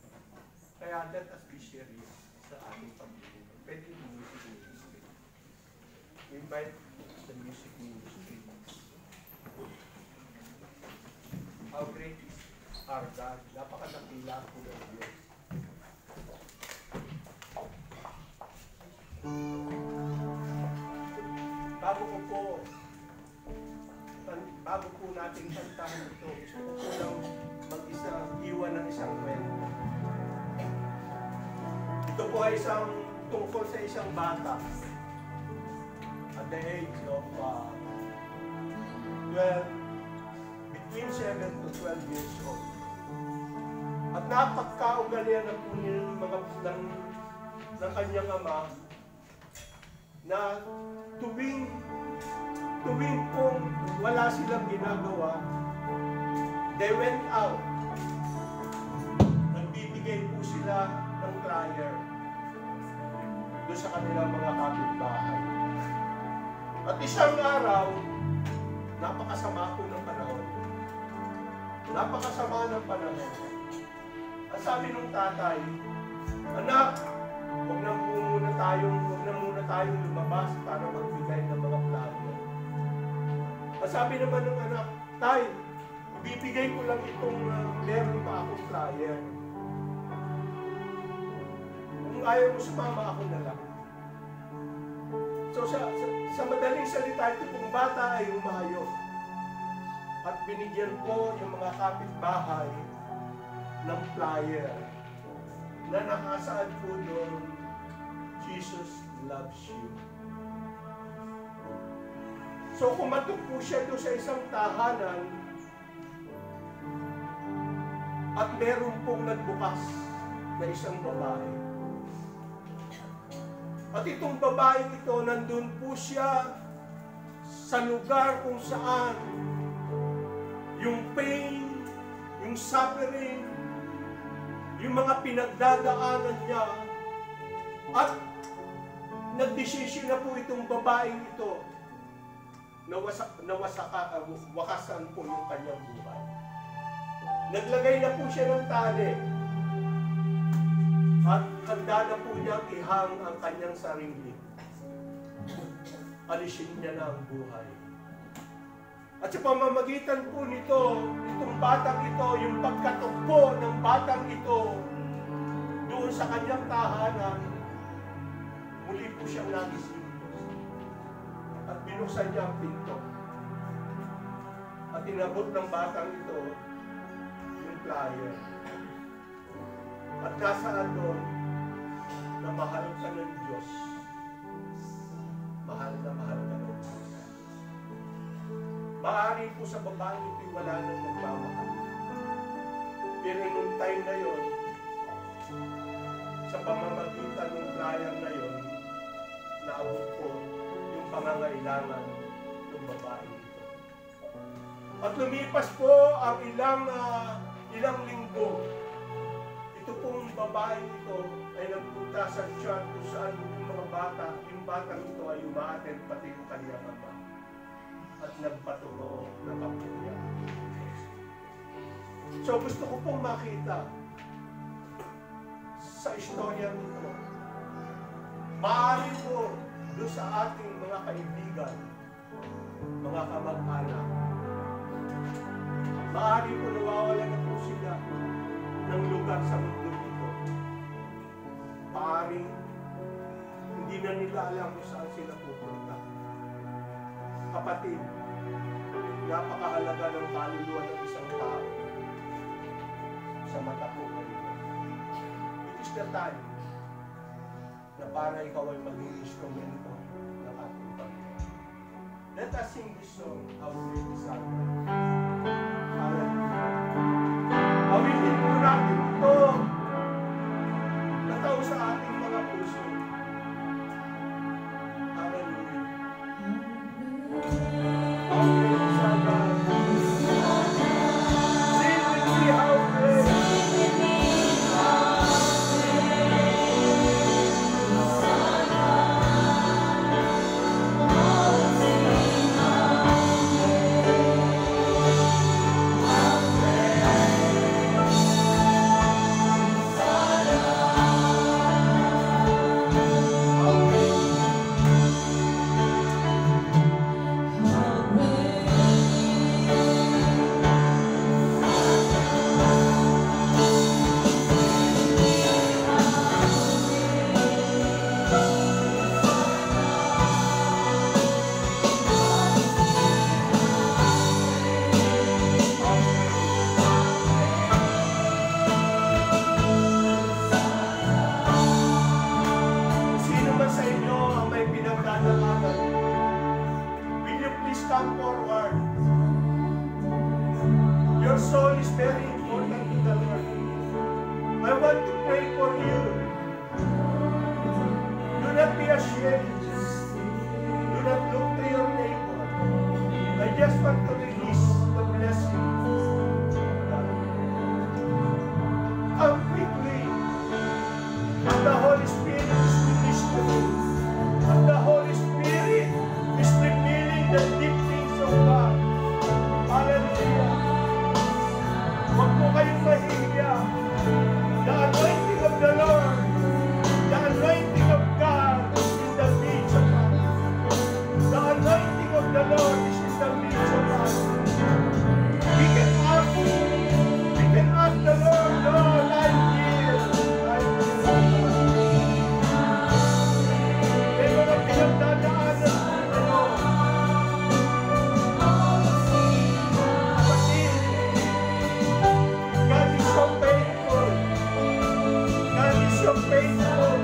Kaya let us be serious sa ating pagbubuhay. Pwede yung music ministry. We invite the music ministry. How great is our God? Napakadakila po ng Diyos. Bago po natin kantahan ito, gusto ko po lang iwan ng isang kwento. Ito po ay tungkol sa isang bata at the age of between 7 to 12 years old. At napagkaugalian na po ng kanyang ama na tuwing pong wala silang ginagawa, they went out. Nagbibigay po sila ng flyer doon sa kanilang mga kapitbahay. At isang araw, napakasama po ng panahon. Napakasama ng panahon. At sabi ng tatay, anak, huwag na muna tayong lumabas para magbigay ng mga flyer. At sabi naman ng anak, tay, bibigay ko lang itong meron pa akong flyer. Kung ayaw mo sumama, ako na lang. So sa madaling salita, ito pong bata ay umayo. At binigyan ko yung mga kapitbahay ng flyer na nakasaad po doon, Jesus loves you. So kumatok po siya doon sa isang tahanan at meron pong nagbukas na isang babae. At itong babae ito, nandun po siya sa lugar kung saan yung pain, yung suffering, yung mga pinagdadaanan niya, at nagdesisyon na po itong babaeng ito na wakasan po yung kanyang buhay. Naglagay na po siya ng tali at handa na po niyang ihang ang kanyang sarili. Alisin niya na ang buhay. At sa pamamagitan po nito, itong batang ito, yung pagkatukbo ng batang ito doon sa kanyang tahanan, muli po siyang nagising. At binuksan niya ang pinto. At inabot ng batang ito yung flyer. At nasaan doon na mahal ka ng Diyos. Mahal na mahal ka ng Diyos. Maaari po sa babaeng ito wala nang magmamahal. Pero nung time na yon, sa pamamagitan ng flyer na yon, naabot po yung pangangailangan ng babae ito. At lumipas po ang ilang linggo. Ito pong babae ito ay nagpunta sa church kung saan yung mga bata, yung batang ito ay umaattend pati yung kanyang ama. At nagpaturo ng kapuya. So gusto ko pong makita sa istorya nito, maaari po doon sa ating mga kaibigan, mga kamag-anak, maaari po nawawala na po sila ng lugar sa mundo nito. Maaari hindi na nila alam kung saan sila pupunta. Kapatid, napakahalaga ng kaluluwa ng isang tao sa mata po kayo. It is the time na para ikaw ay maging instrumento ng ating Panginoon. Let us sing this song, How Great is Our God. Hallelujah. Awitin po natin ito. Nataw sa ating mga puso. Hallelujah. How great is our God. Sing with me, how great. Come forward. Your soul is very important to the Lord. I want to pray for you. Do not be ashamed. Do not look to your neighbor. I just want to release the blessing. Come quickly. And the Holy Spirit is ministering. And the Holy Spirit is revealing the deep things of God. Hallelujah. Huwag po kayong mahihiya. The anointing of the Lord, the anointing of God is in the midst of us. The anointing of the Lord is in the midst of us. We can ask the Lord, Lord, I'm here. I'm here. May mga pinagdadaanan po kayo. God is so faithful. God is so faithful.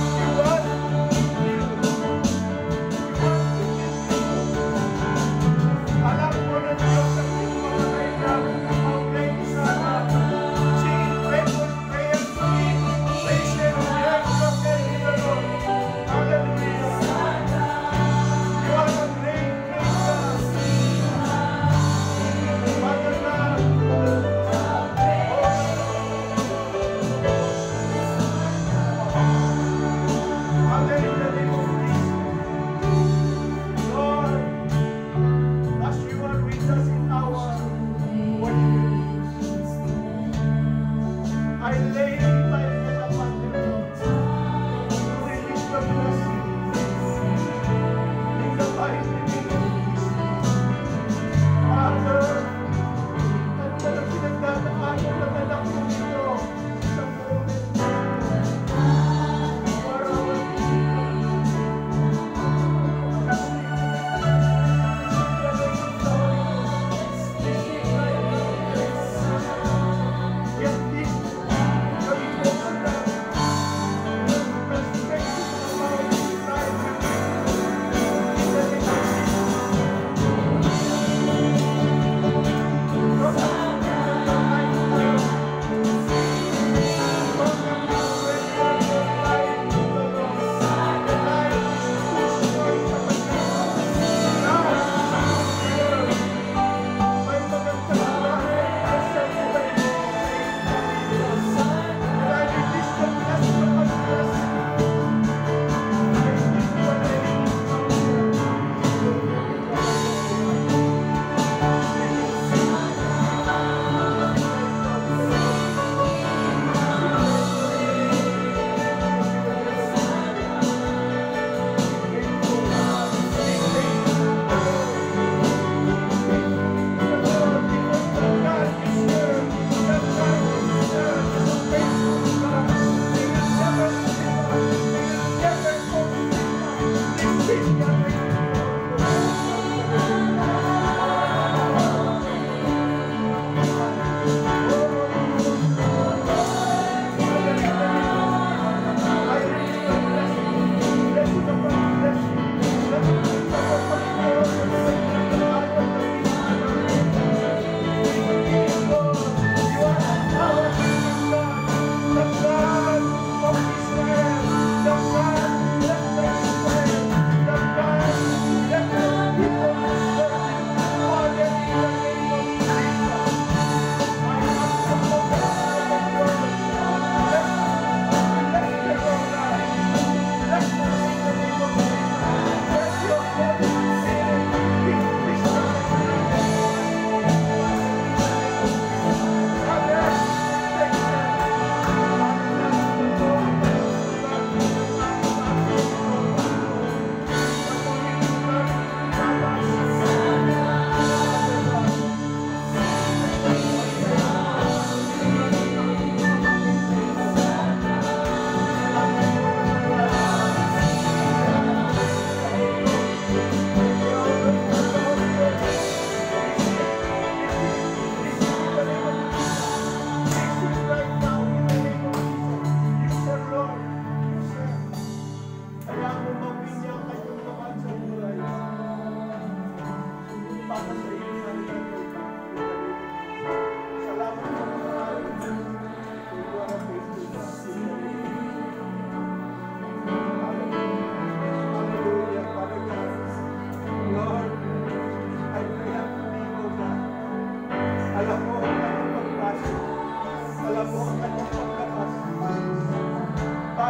You want you. Alam ko na Diyos ang iyong mga kailangan ng mga praise sa atin. Sing faithful prayers to me. Praise Him. Yes, okay, the Lord. Hallelujah. You are a great, great God. Father God. Father, in the name of Jesus, Lord, as you are with us in our worship, I lay my hand upon them to release the blessing in the mighty name of Jesus. Father, ang mga pinagdadaanan ng anak mo dito sa moment na para get this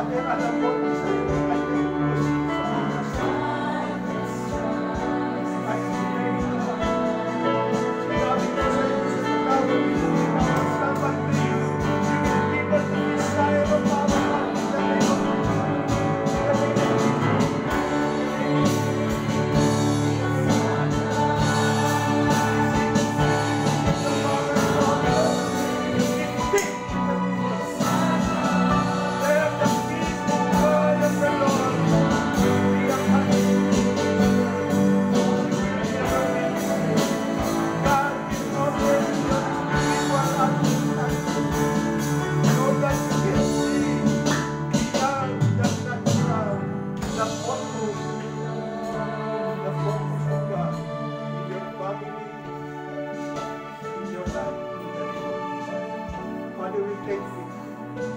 Father, alam mo, isa yung kanyang pusin sa mga at sinabi ko sa iyo sa tawag dito, sinasabat to you, you will be able to desire of our heart in the name of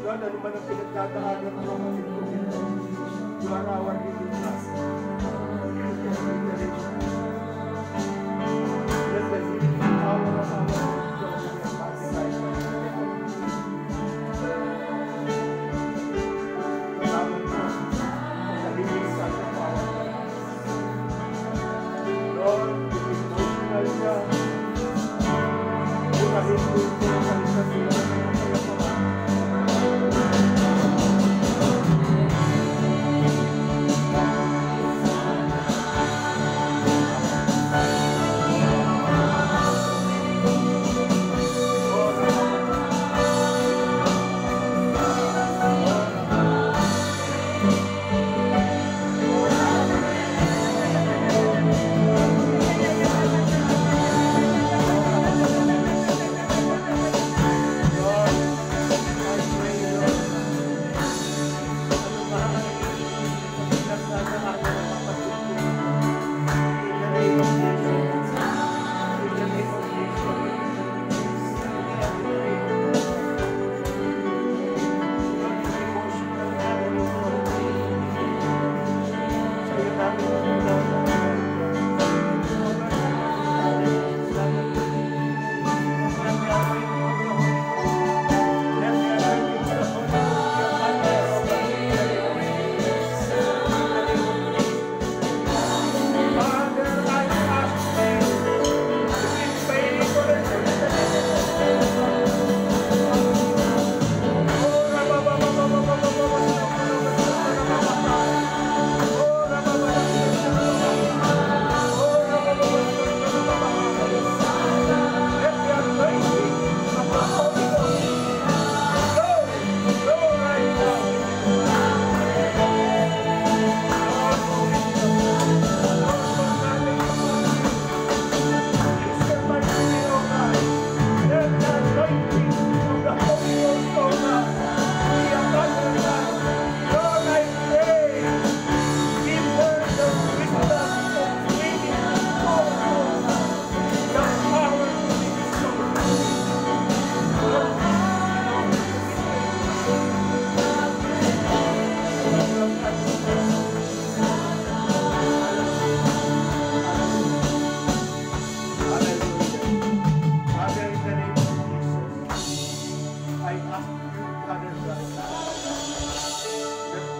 Lord, ano man ang pinagdadaanan mo ang ito, you are our living God. Let the healing power of our Lord go in your body right now. Salamat po sa healing sa ating power. Lord, yung emotional niya, burahin mo ito ang kanilang sila ng kapayapaan.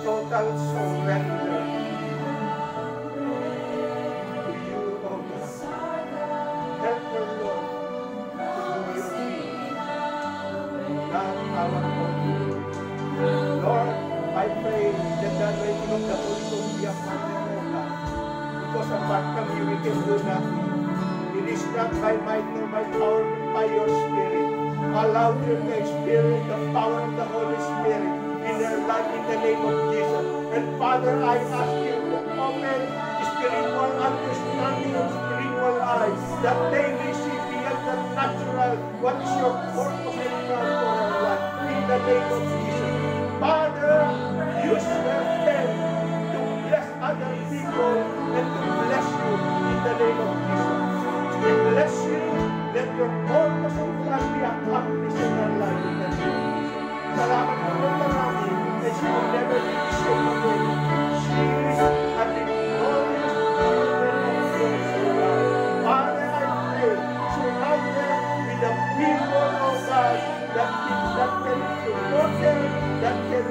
Total surrender to you, O God. Help her, Lord, to do your will, not our own. Lord, I pray that the anointing of the Holy Ghost be upon them, O God. Because apart from you, we can do nothing. It is not by might nor by power, but by your Spirit. Allow them to experience the power of the Holy Spirit in their life in the name of Jesus. And Father, I ask you to open spiritual understanding of spiritual eyes, that they may see beyond the natural what is your purpose and plan for our life in the name of Jesus. Father, use their pen to bless other people and to bless you in the name of Jesus. We bless you. Let your purpose and plan be accomplished in our life in the name of Jesus. Salamat po ng marami that she will never be the same again. She is a victorious woman of grace and love. Father, I pray, surround her with the people of God that can support them, that can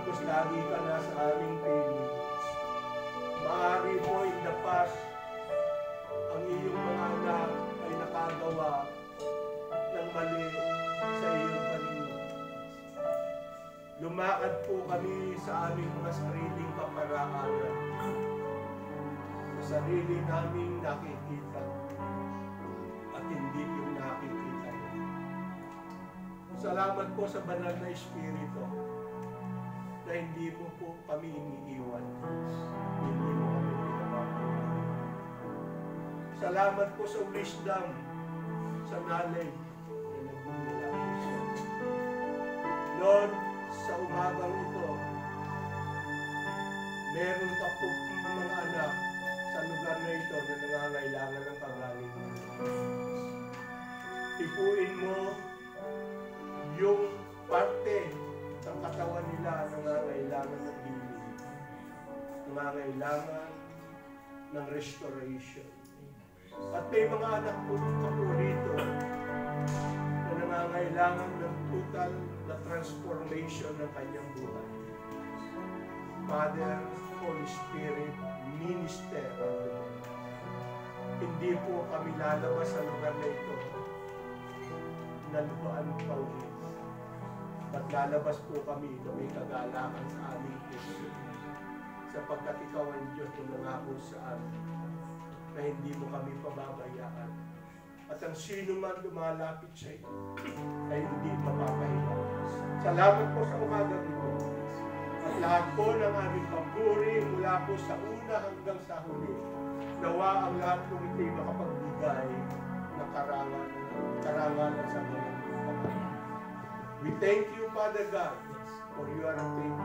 Tapos lagi ka na sa aming piling. Maaari po in the past, ang iyong mga anak ay nakagawa ng mali sa iyong paningin. Lumakad po kami sa aming mga sariling kaparaanan. Sa sarili naming nakikita at hindi yung nakikita mo. Salamat po sa banal na Espiritu na hindi mo po kami iniiwan. Hindi mo kami pinapabayaan. Salamat po sa wisdom, sa knowledge na nagmumula po siya. Lord, sa umagang ito, meron ka po mga anak sa lugar na ito na nangangailangan ng pangangailangan. Ipuin mo yung parte ng katawan nila na nangangailangan ng healing, nangangailangan ng restoration. At may mga anak po rito na nangangailangan ng total na transformation ng kanyang buhay. Father, Holy Spirit, Minister of the Lord. Hindi po kami lalabas sa lugar na ito na luhaan pa ulit. At lalabas po kami na may kagalakan sa aming puso sapagkat ikaw ang Diyos na nangako sa amin na hindi mo kami pababayaan. At ang sino man lumalapit sa iyo ay hindi mapapahiya. Salamat po sa umagang ito. At lahat po ng aming papuri mula po sa una hanggang sa huli. Nawa ang lahat ng ito'y makapagbigay ng karangalan sa mga. We thank you, Father God, for you are a faithful